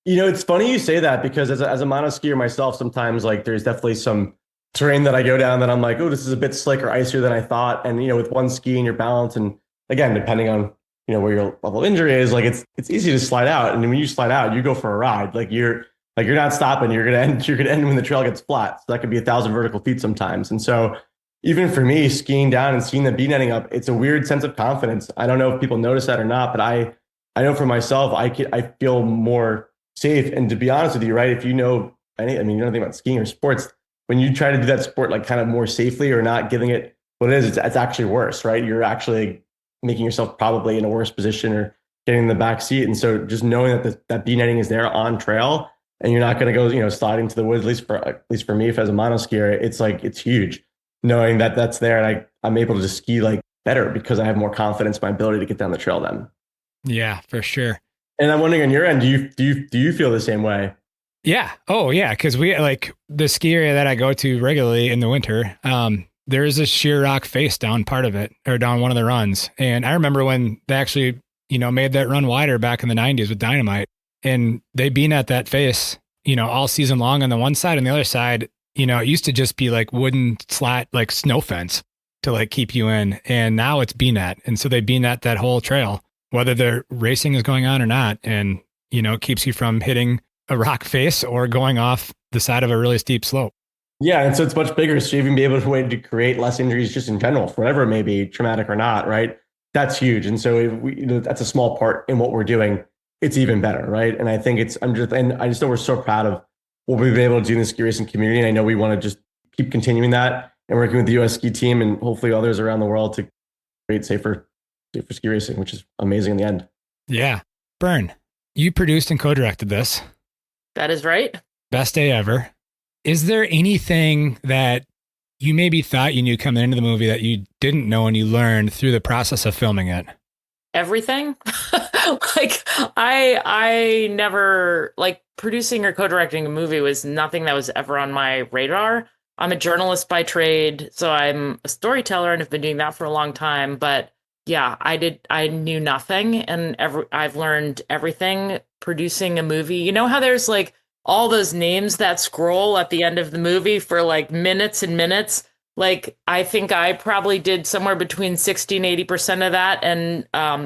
It's funny you say that because as a mono skier myself, sometimes like there's definitely some terrain that I go down that I'm like, oh, this is a bit slicker, icier than I thought. And with one ski and your balance, and again, depending on where your level of injury is, like it's easy to slide out. And when you slide out, you go for a ride. You're not stopping. You're gonna end when the trail gets flat. So that could be 1,000 vertical feet sometimes. And so even for me, skiing down and seeing the bead netting up, it's a weird sense of confidence. I don't know if people notice that or not, but I know for myself, I feel more safe. And to be honest with you, right, if you know anything about skiing or sports, when you try to do that sport like kind of more safely or not giving it what it is, it's actually worse, right? You're actually making yourself probably in a worse position or getting in the back seat. And so just knowing that that bead netting is there on trail and you're not going to go, sliding to the woods, at least for me, if as a mono skier, it's huge knowing that that's there. And I'm able to just ski like better because I have more confidence in my ability to get down the trail then. Yeah, for sure. And I'm wondering on your end, do you feel the same way? Yeah. Oh yeah. Cause we like the ski area that I go to regularly in the winter. There is a sheer rock face down part of it or down one of the runs. And I remember when they actually, made that run wider back in the 90s with dynamite, and they bean at that face, all season long on the one side, and the other side, it used to just be like wooden slat, like snow fence to like keep you in. And now it's bean at. And so they bean at that whole trail, whether their racing is going on or not. And, it keeps you from hitting a rock face or going off the side of a really steep slope. Yeah. And so it's much bigger. So even be able to create less injuries just in general, for whatever it may be, traumatic or not, right? That's huge. And so if that's a small part in what we're doing. It's even better, right? And I think I just know we're so proud of what we've been able to do in the ski racing community. And I know we want to just keep continuing that and working with the US ski team and hopefully others around the world to create safer ski racing, which is amazing in the end. Yeah. Berne, you produced and co-directed this. That is right. Best day ever. Is there anything that you maybe thought you knew coming into the movie that you didn't know and you learned through the process of filming it? Everything. I never, producing or co-directing a movie was nothing that was ever on my radar. I'm a journalist by trade, so I'm a storyteller and have been doing that for a long time. But yeah, I knew nothing, and I've learned everything producing a movie. You know how there's like all those names that scroll at the end of the movie for like minutes and minutes? Like, I think I probably did somewhere between 60 and 80% of that. And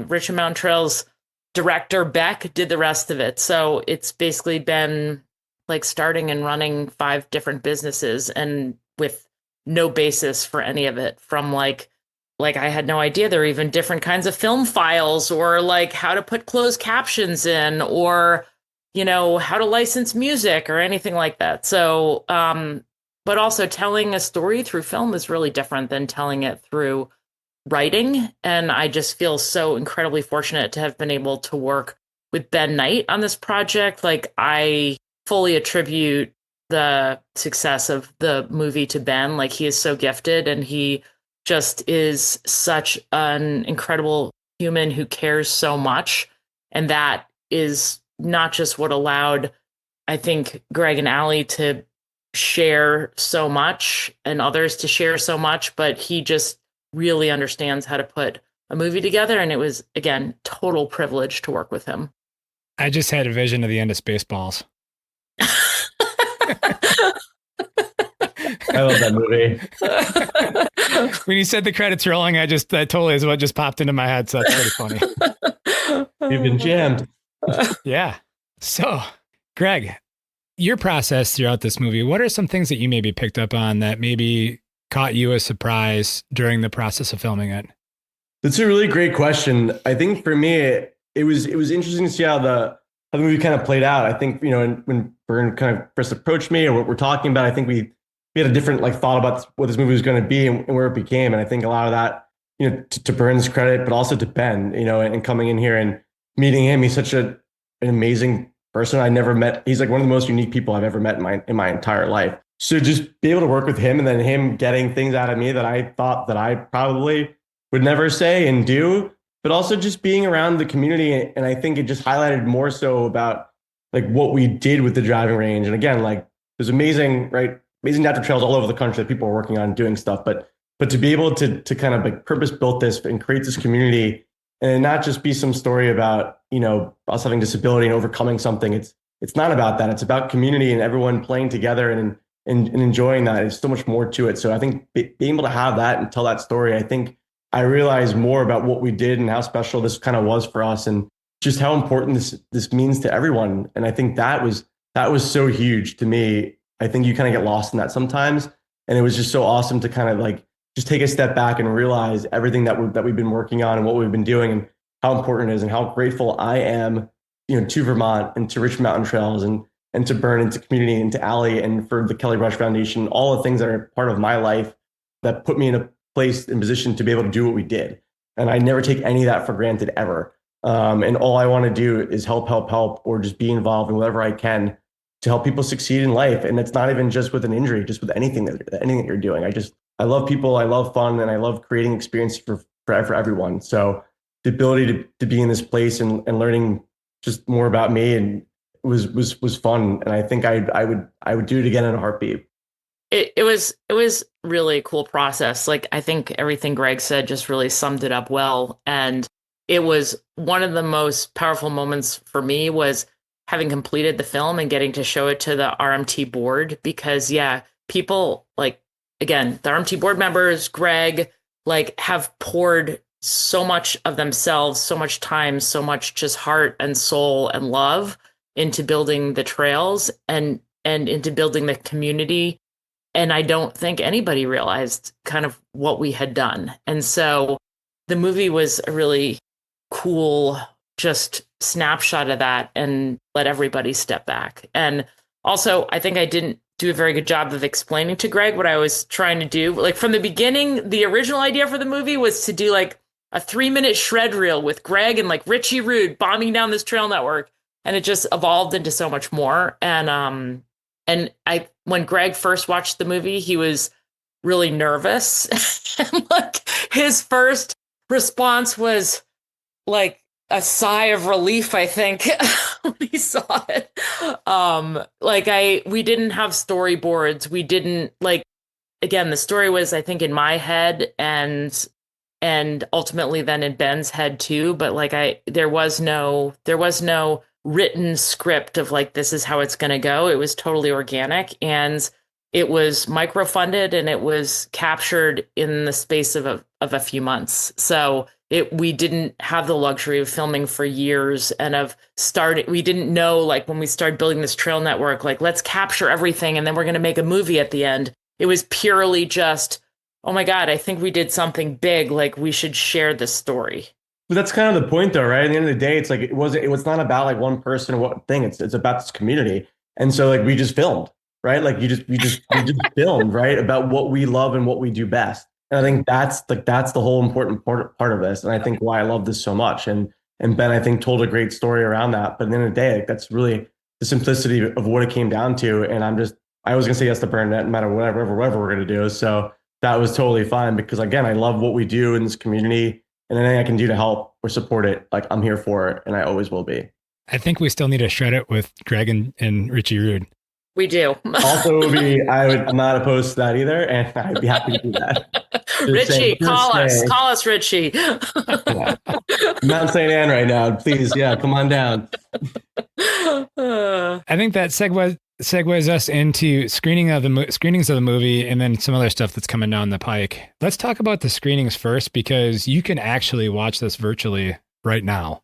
Richmond Mountain Trails director Beck did the rest of it. So it's basically been like starting and running 5 different businesses and with no basis for any of it, from like I had no idea there were even different kinds of film files, or like how to put closed captions in, or, how to license music or anything like that. So, but also telling a story through film is really different than telling it through writing. And I just feel so incredibly fortunate to have been able to work with Ben Knight on this project. Like, I fully attribute the success of the movie to Ben. Like, he is so gifted, and he just is such an incredible human who cares so much. And that is not just what allowed, I think, Greg and Allie to share so much and others to share so much, but he just really understands how to put a movie together. And it was, again, total privilege to work with him. I just had a vision of the end of Spaceballs. I love that movie. When you said the credits rolling, that totally is what just popped into my head. So that's pretty funny. You've been jammed. Yeah. So, Greg, your process throughout this movie, what are some things that you maybe picked up on that maybe caught you a surprise during the process of filming it? That's a really great question. I think for me, it was interesting to see how the movie kind of played out. I think, when Berne kind of first approached me or what we're talking about, I think we had a different thought about what this movie was going to be and where it became. And I think a lot of that, to Berne's credit, but also to Ben, and coming in here and meeting him. He's such an amazing person. I never met. He's like one of the most unique people I've ever met in my entire life. So just be able to work with him, and then him getting things out of me that I thought that I probably would never say and do, but also just being around the community. And I think it just highlighted more so about what we did with the driving range. And again, there's amazing natural trails all over the country that people are working on doing stuff. But but to be able to kind of like purpose built this and create this community and not just be some story about, us having disability and overcoming something. It's not about that. It's about community and everyone playing together and enjoying that. There's so much more to it. So I think being able to have that and tell that story, I think I realized more about what we did and how special this kind of was for us and just how important this means to everyone. And I think that was so huge to me. I think you kind of get lost in that sometimes. And it was just so awesome to kind of like just take a step back and realize everything that we've been working on and what we've been doing and how important it is and how grateful I am, to Vermont and to Richmond Mountain Trails and to Berne and to community and to Allie and for the Kelly Brush Foundation, all the things that are part of my life that put me in a place and position to be able to do what we did. And I never take any of that for granted ever. And all I want to do is help, or just be involved in whatever I can to help people succeed in life. And it's not even just with an injury, just with anything that you're doing. I love people, I love fun, and I love creating experiences for everyone. So the ability to be in this place and learning just more about me and was fun. And I think I would do it again in a heartbeat. It was really a cool process. Like, I think everything Greg said just really summed it up well. And it was one of the most powerful moments for me was having completed the film and getting to show it to the RMT board, because people like, again, the RMT board members, Greg, like have poured so much of themselves, so much time, so much just heart and soul and love into building the trails and into building the community. And I don't think anybody realized kind of what we had done. And so the movie was a really cool just snapshot of that and let everybody step back. And also, I think I didn't do a very good job of explaining to Greg what I was trying to do. Like from the beginning, the original idea for the movie was to do like a 3-minute shred reel with Greg and like Richie Rude bombing down this trail network. And it just evolved into so much more. And when Greg first watched the movie, he was really nervous. And like his first response was like a sigh of relief, I think, when he saw it. We didn't have storyboards. We didn't again, the story was, I think, in my head and ultimately then in Ben's head too. But there was no written script of like, this is how it's going to go. It was totally organic, and it was microfunded, and it was captured in the space of a few months. So we didn't have the luxury of filming for years and we didn't know, like when we started building this trail network, like let's capture everything and then we're going to make a movie at the end. It was purely just, oh my God, I think we did something big. Like we should share this story. But that's kind of the point though, right? At the end of the day, it's like, it was not about like one person or one thing. It's about this community. And so like we just filmed, right? Like we just filmed, right? About what we love and what we do best. And I think that's the whole important part of this. And I think why I love this so much. And Ben, I think, told a great story around that. But at the end of the day, like, that's really the simplicity of what it came down to. And I was going to say yes to Berne, no matter whatever we're going to do. So that was totally fine, because again, I love what we do in this community, and anything I can do to help or support it, like I'm here for it, and I always will be. I think we still need to shred it with Greg and Richie Rude. We do. Also, I'm not opposed to that either, and I'd be happy to do that. Richie, call us, Richie. Yeah. I'm not in St. Anne right now. Please, come on down. I think that segues us into screenings of the movie, and then some other stuff that's coming down the pike. Let's talk about the screenings first, because you can actually watch this virtually right now.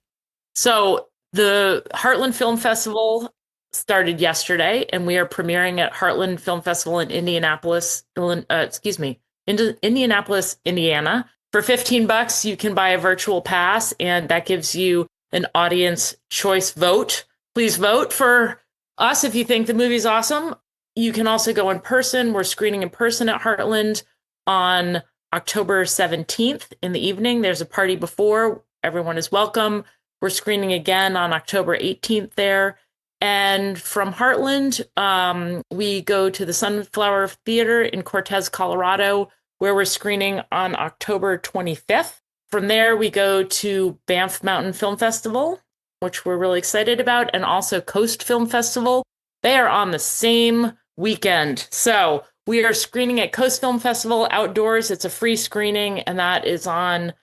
So the Heartland Film Festival started yesterday, and we are premiering at Heartland Film Festival in Indianapolis, Indiana. For $15, you can buy a virtual pass, and that gives you an audience choice vote. Please vote for us if you think the movie's awesome. You can also go in person. We're screening in person at Heartland on October 17th in the evening. There's a party before. Everyone is welcome. We're screening again on October 18th there. And from Heartland, we go to the Sunflower Theater in Cortez, Colorado, where we're screening on October 25th. From there, we go to Banff Mountain Film Festival, which we're really excited about, and also Coast Film Festival. They are on the same weekend. So We are screening at Coast Film Festival outdoors. It's a free screening, and that is on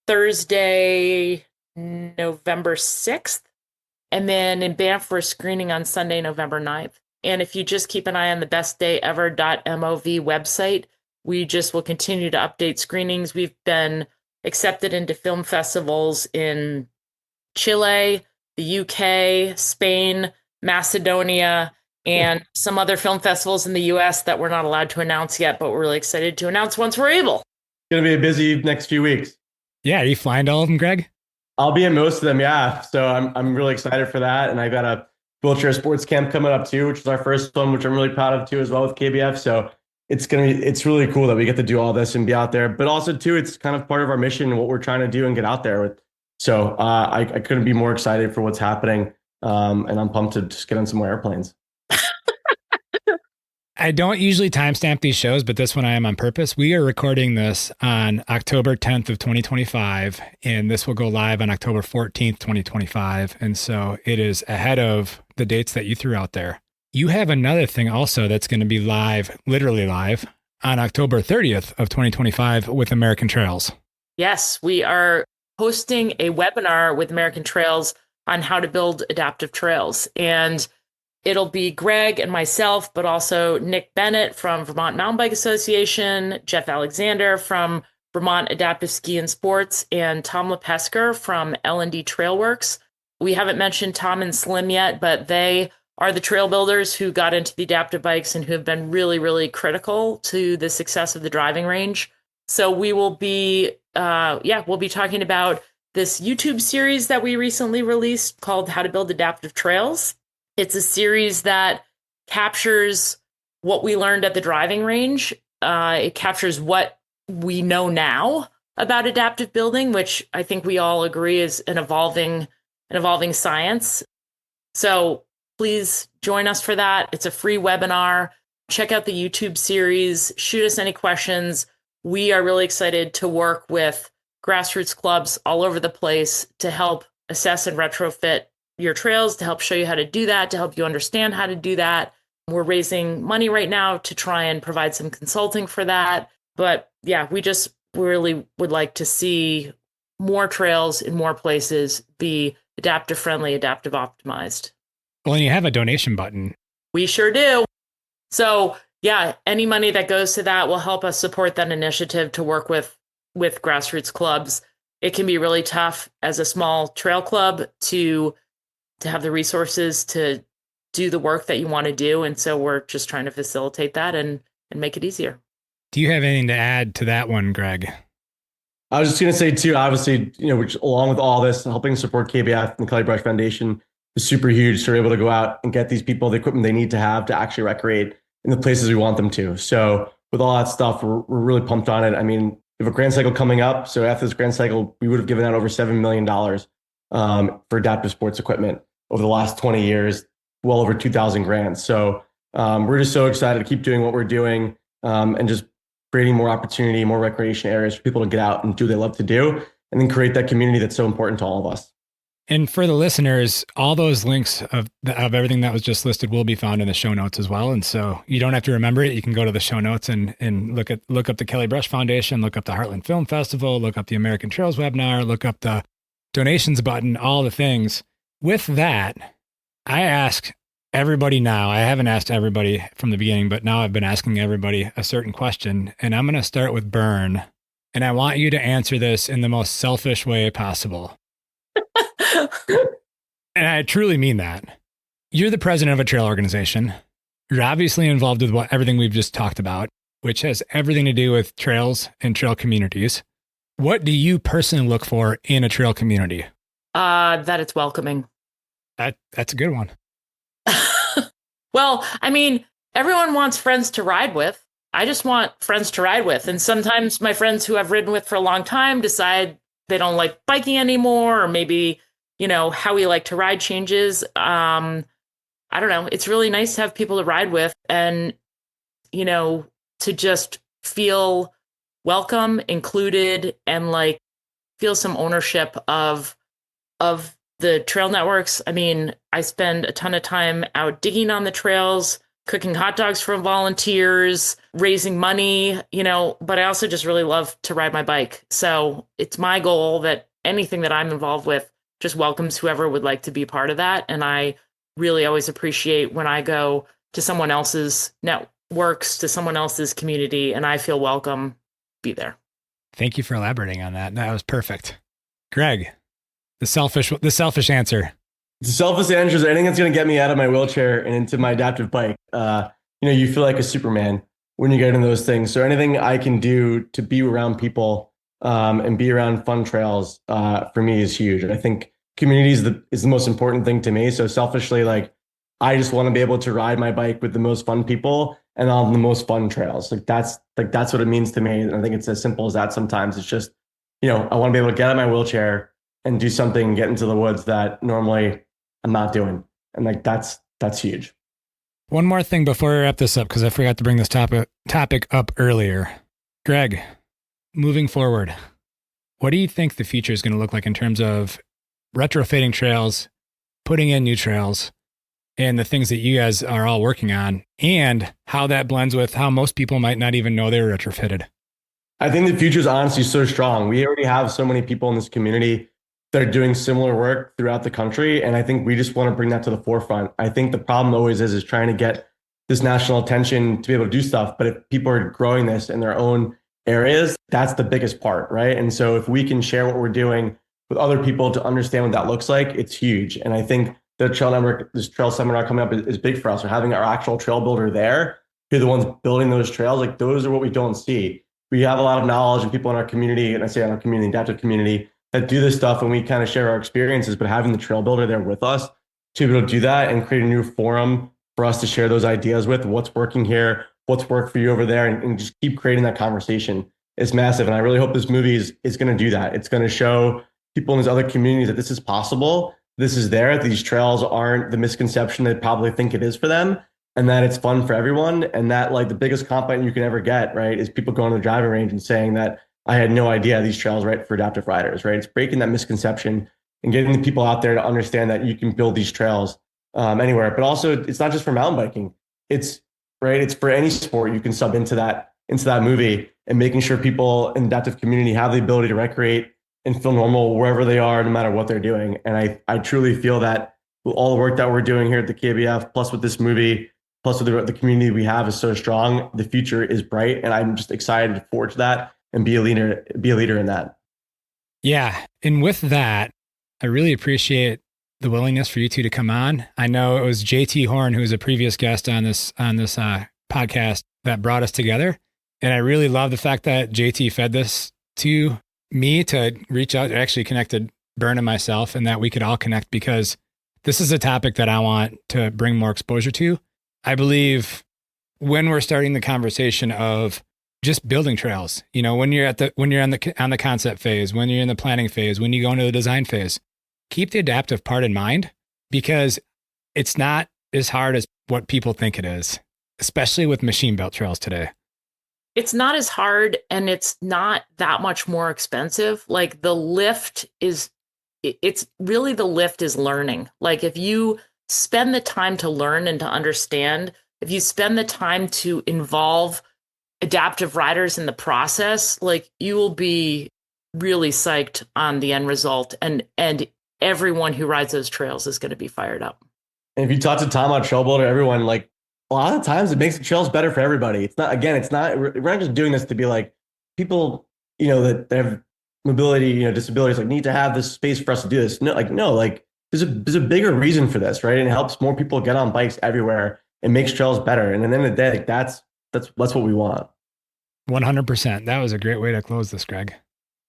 Thursday, November 6th. And then in Banff, we're screening on Sunday, November 9th. And if you just keep an eye on the bestdayever.mov website, we just will continue to update screenings. We've been accepted into film festivals in Chile, the UK, Spain, Macedonia, and some other film festivals in the US that we're not allowed to announce yet, but we're really excited to announce once we're able. It's going to be a busy next few weeks. Yeah, are you flying to all of them, Greg? I'll be in most of them, yeah. So I'm really excited for that. And I got a wheelchair sports camp coming up too, which is our first one, which I'm really proud of too as well with KBF. So it's really cool that we get to do all this and be out there. But also too, it's kind of part of our mission and what we're trying to do and get out there with. So I couldn't be more excited for what's happening. And I'm pumped to just get on some more airplanes. I don't usually timestamp these shows, but this one I am on purpose. We are recording this on October 10th of 2025, and this will go live on October 14th, 2025. And so it is ahead of the dates that you threw out there. You have another thing also that's going to be live, literally live, on October 30th of 2025 with American Trails. Yes, we are hosting a webinar with American Trails on how to build adaptive trails. And it'll be Greg and myself, but also Nick Bennett from Vermont Mountain Bike Association, Jeff Alexander from Vermont Adaptive Ski and Sports, and Tom Lepesker from L&D Trailworks. We haven't mentioned Tom and Slim yet, but they are the trail builders who got into the adaptive bikes and who have been really, really critical to the success of the driving range. So we will be, we'll be talking about this YouTube series that we recently released called How to Build Adaptive Trails. It's a series that captures what we learned at the driving range. It captures what we know now about adaptive building, which I think we all agree is an evolving science. So please join us for that. It's a free webinar. Check out the YouTube series. Shoot us any questions. We are really excited to work with grassroots clubs all over the place to help assess and retrofit your trails, to help show you how to do that, to help you understand how to do that. We're raising money right now to try and provide some consulting for that. But yeah, we just really would like to see more trails in more places be adaptive friendly, adaptive optimized. Well, and you have a donation button. We sure do. So yeah, any money that goes to that will help us support that initiative to work with grassroots clubs. It can be really tough as a small trail club to have the resources to do the work that you want to do. And so we're just trying to facilitate that and make it easier. Do you have anything to add to that one, Greg? I was just going to say too, obviously, which along with all this, helping support KBF and the Kelly Brush Foundation is super huge. So we're able to go out and get these people the equipment they need to have to actually recreate in the places we want them to. So with all that stuff, we're really pumped on it. I mean, we have a Grand Cycle coming up. So after this Grand Cycle, we would have given out over $7 million for adaptive sports equipment over the last 20 years, well over 2,000 grants. So we're just so excited to keep doing what we're doing and just creating more opportunity, more recreation areas for people to get out and do what they love to do, and then create that community that's so important to all of us. And for the listeners, all those links of everything that was just listed will be found in the show notes as well. And so you don't have to remember it. You can go to the show notes and look up the Kelly Brush Foundation, look up the Heartland Film Festival, look up the American Trails webinar, look up the donations button, all the things. With that, I ask everybody now, I haven't asked everybody from the beginning, but now I've been asking everybody a certain question, and I'm going to start with Berne. And I want you to answer this in the most selfish way possible. And I truly mean that. You're the president of a trail organization. You're obviously involved with everything we've just talked about, which has everything to do with trails and trail communities. What do you personally look for in a trail community? That it's welcoming. That's a good one. Well, I mean, everyone wants friends to ride with. I just want friends to ride with. And sometimes my friends who I've ridden with for a long time decide they don't like biking anymore, or maybe, how we like to ride changes. I don't know. It's really nice to have people to ride with and, to just feel welcome, included, and feel some ownership of the trail networks. I mean, I spend a ton of time out digging on the trails. cooking hot dogs for volunteers, raising money, but I also just really love to ride my bike. So it's my goal that anything that I'm involved with just welcomes whoever would like to be part of that. And I really always appreciate when I go to someone else's networks, to someone else's community, and I feel welcome, be there. Thank you for elaborating on that. That was perfect. Greg, the selfish answer. The selfish answer is anything that's going to get me out of my wheelchair and into my adaptive bike. You feel like a Superman when you get into those things. So anything I can do to be around people and be around fun trails for me is huge. I think community is the most important thing to me. So selfishly, I just want to be able to ride my bike with the most fun people and on the most fun trails. That's what it means to me. And I think it's as simple as that. Sometimes it's just, I want to be able to get out of my wheelchair and do something, get into the woods that normally I'm not doing. And that's huge. One more thing before we wrap this up, because I forgot to bring this topic up earlier. Greg, moving forward, what do you think the future is going to look like in terms of retrofitting trails, putting in new trails, and the things that you guys are all working on, and how that blends with how most people might not even know they're retrofitted? I think the future is honestly so strong. We already have so many people in this community that are doing similar work throughout the country. And I think we just want to bring that to the forefront. I think the problem always is trying to get this national attention to be able to do stuff. But if people are growing this in their own areas, that's the biggest part, right? And so if we can share what we're doing with other people to understand what that looks like, it's huge. And I think this trail seminar coming up is big for us. We're having our actual trail builder there, who are the ones building those trails. Those are what we don't see. We have a lot of knowledge and people in our community, and I say in our community, adaptive community, that do this stuff and we kind of share our experiences, but having the trail builder there with us to be able to do that and create a new forum for us to share those ideas with, what's working here, what's worked for you over there, and just keep creating that conversation is massive. And I really hope this movie is going to do that. It's going to show people in these other communities that this is possible. This is there. These trails aren't the misconception they probably think it is for them, and that it's fun for everyone. And that the biggest compliment you can ever get, right, is people going to the driving range and saying that I had no idea these trails right for adaptive riders, right? It's breaking that misconception and getting the people out there to understand that you can build these trails anywhere. But also, it's not just for mountain biking. It's for any sport. You can sub into that movie, and making sure people in the adaptive community have the ability to recreate and feel normal wherever they are, no matter what they're doing. And I truly feel that all the work that we're doing here at the KBF, plus with this movie, plus with the community we have, is so strong. The future is bright, and I'm just excited forward to that and be a leader in that. Yeah. And with that, I really appreciate the willingness for you two to come on. I know it was JT Horn, who was a previous guest on this podcast, that brought us together. And I really love the fact that JT fed this to me to reach out. It actually connected Berne and myself, and that we could all connect, because this is a topic that I want to bring more exposure to. I believe when we're starting the conversation of just building trails, when you're on the concept phase, when you're in the planning phase, when you go into the design phase, keep the adaptive part in mind, because it's not as hard as what people think it is, especially with machine built trails today. It's not as hard, and it's not that much more expensive. The lift is learning. If you spend the time to learn and to understand, if you spend the time to involve adaptive riders in the process, you will be really psyched on the end result, and everyone who rides those trails is going to be fired up. And if you talk to Tom, our trail builder, everyone, a lot of times it makes the trails better for everybody. We're not just doing this to be people, that have mobility, disabilities, need to have this space for us to do this. No, there's a bigger reason for this, right? And it helps more people get on bikes everywhere and makes trails better. And at the end of the day, that's what we want. 100%. That was a great way to close this, Greg.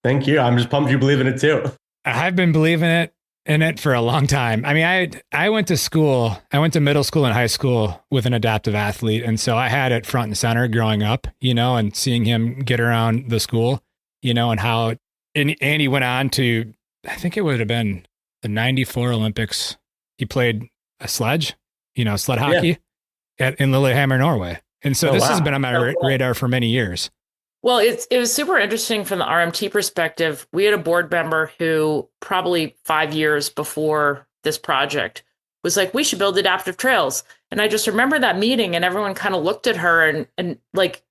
Thank you. I'm just pumped you believe in it too. I've been believing in it for a long time. I mean, I went to middle school and high school with an adaptive athlete. And so I had it front and center growing up, and seeing him get around the school, and how, and he went on to, I think it would have been the 94 Olympics. He played a sled hockey in Lillehammer, Norway. And so this has been on my radar for many years. Well, it was super interesting from the RMT perspective. We had a board member who probably 5 years before this project was like, we should build adaptive trails. And I just remember that meeting and everyone kind of looked at her and like,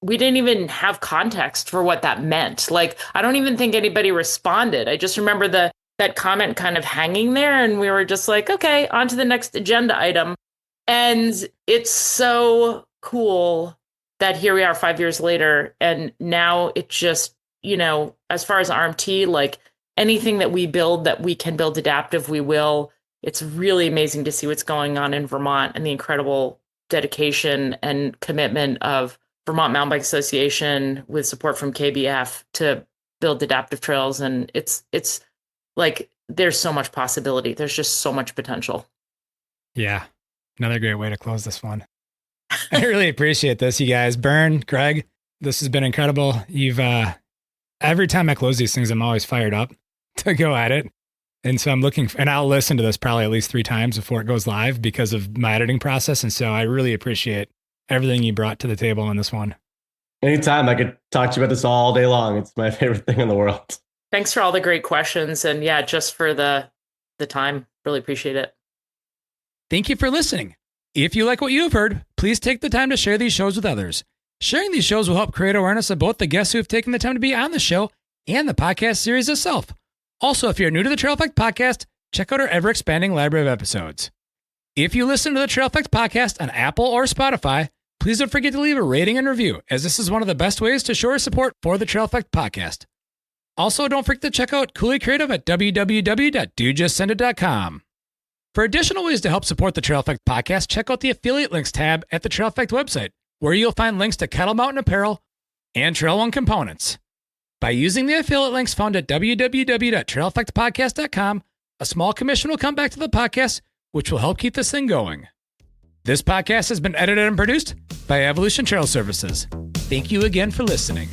we didn't even have context for what that meant. Like, I don't even think anybody responded. I just remember that comment kind of hanging there, and we were just like, okay, on to the next agenda item. And it's so cool that here we are 5 years later, and now it just, as far as RMT, like anything that we build that we can build adaptive, we will. It's really amazing to see what's going on in Vermont and the incredible dedication and commitment of Vermont Mountain Bike Association with support from KBF to build adaptive trails. And it's like, there's so much possibility. There's just so much potential. Yeah. Another great way to close this one. I really appreciate this, you guys. Berne, Greg, this has been incredible. You've, every time I close these things, I'm always fired up to go at it. And so and I'll listen to this probably at least 3 times before it goes live because of my editing process. And so I really appreciate everything you brought to the table on this one. Anytime. I could talk to you about this all day long. It's my favorite thing in the world. Thanks for all the great questions. And yeah, just for the time. Really appreciate it. Thank you for listening. If you like what you've heard, please take the time to share these shows with others. Sharing these shows will help create awareness of both the guests who have taken the time to be on the show and the podcast series itself. Also, if you're new to the Trail Effect Podcast, check out our ever-expanding library of episodes. If you listen to the Trail Effect Podcast on Apple or Spotify, please don't forget to leave a rating and review, as this is one of the best ways to show our support for the Trail Effect Podcast. Also, don't forget to check out Cooley Creative at www.dudejustsendit.com. For additional ways to help support the Trail Effect Podcast, check out the affiliate links tab at the Trail Effect website, where you'll find links to Kettle Mountain apparel and Trail One components. By using the affiliate links found at www.traileffectpodcast.com, a small commission will come back to the podcast, which will help keep this thing going. This podcast has been edited and produced by Evolution Trail Services. Thank you again for listening.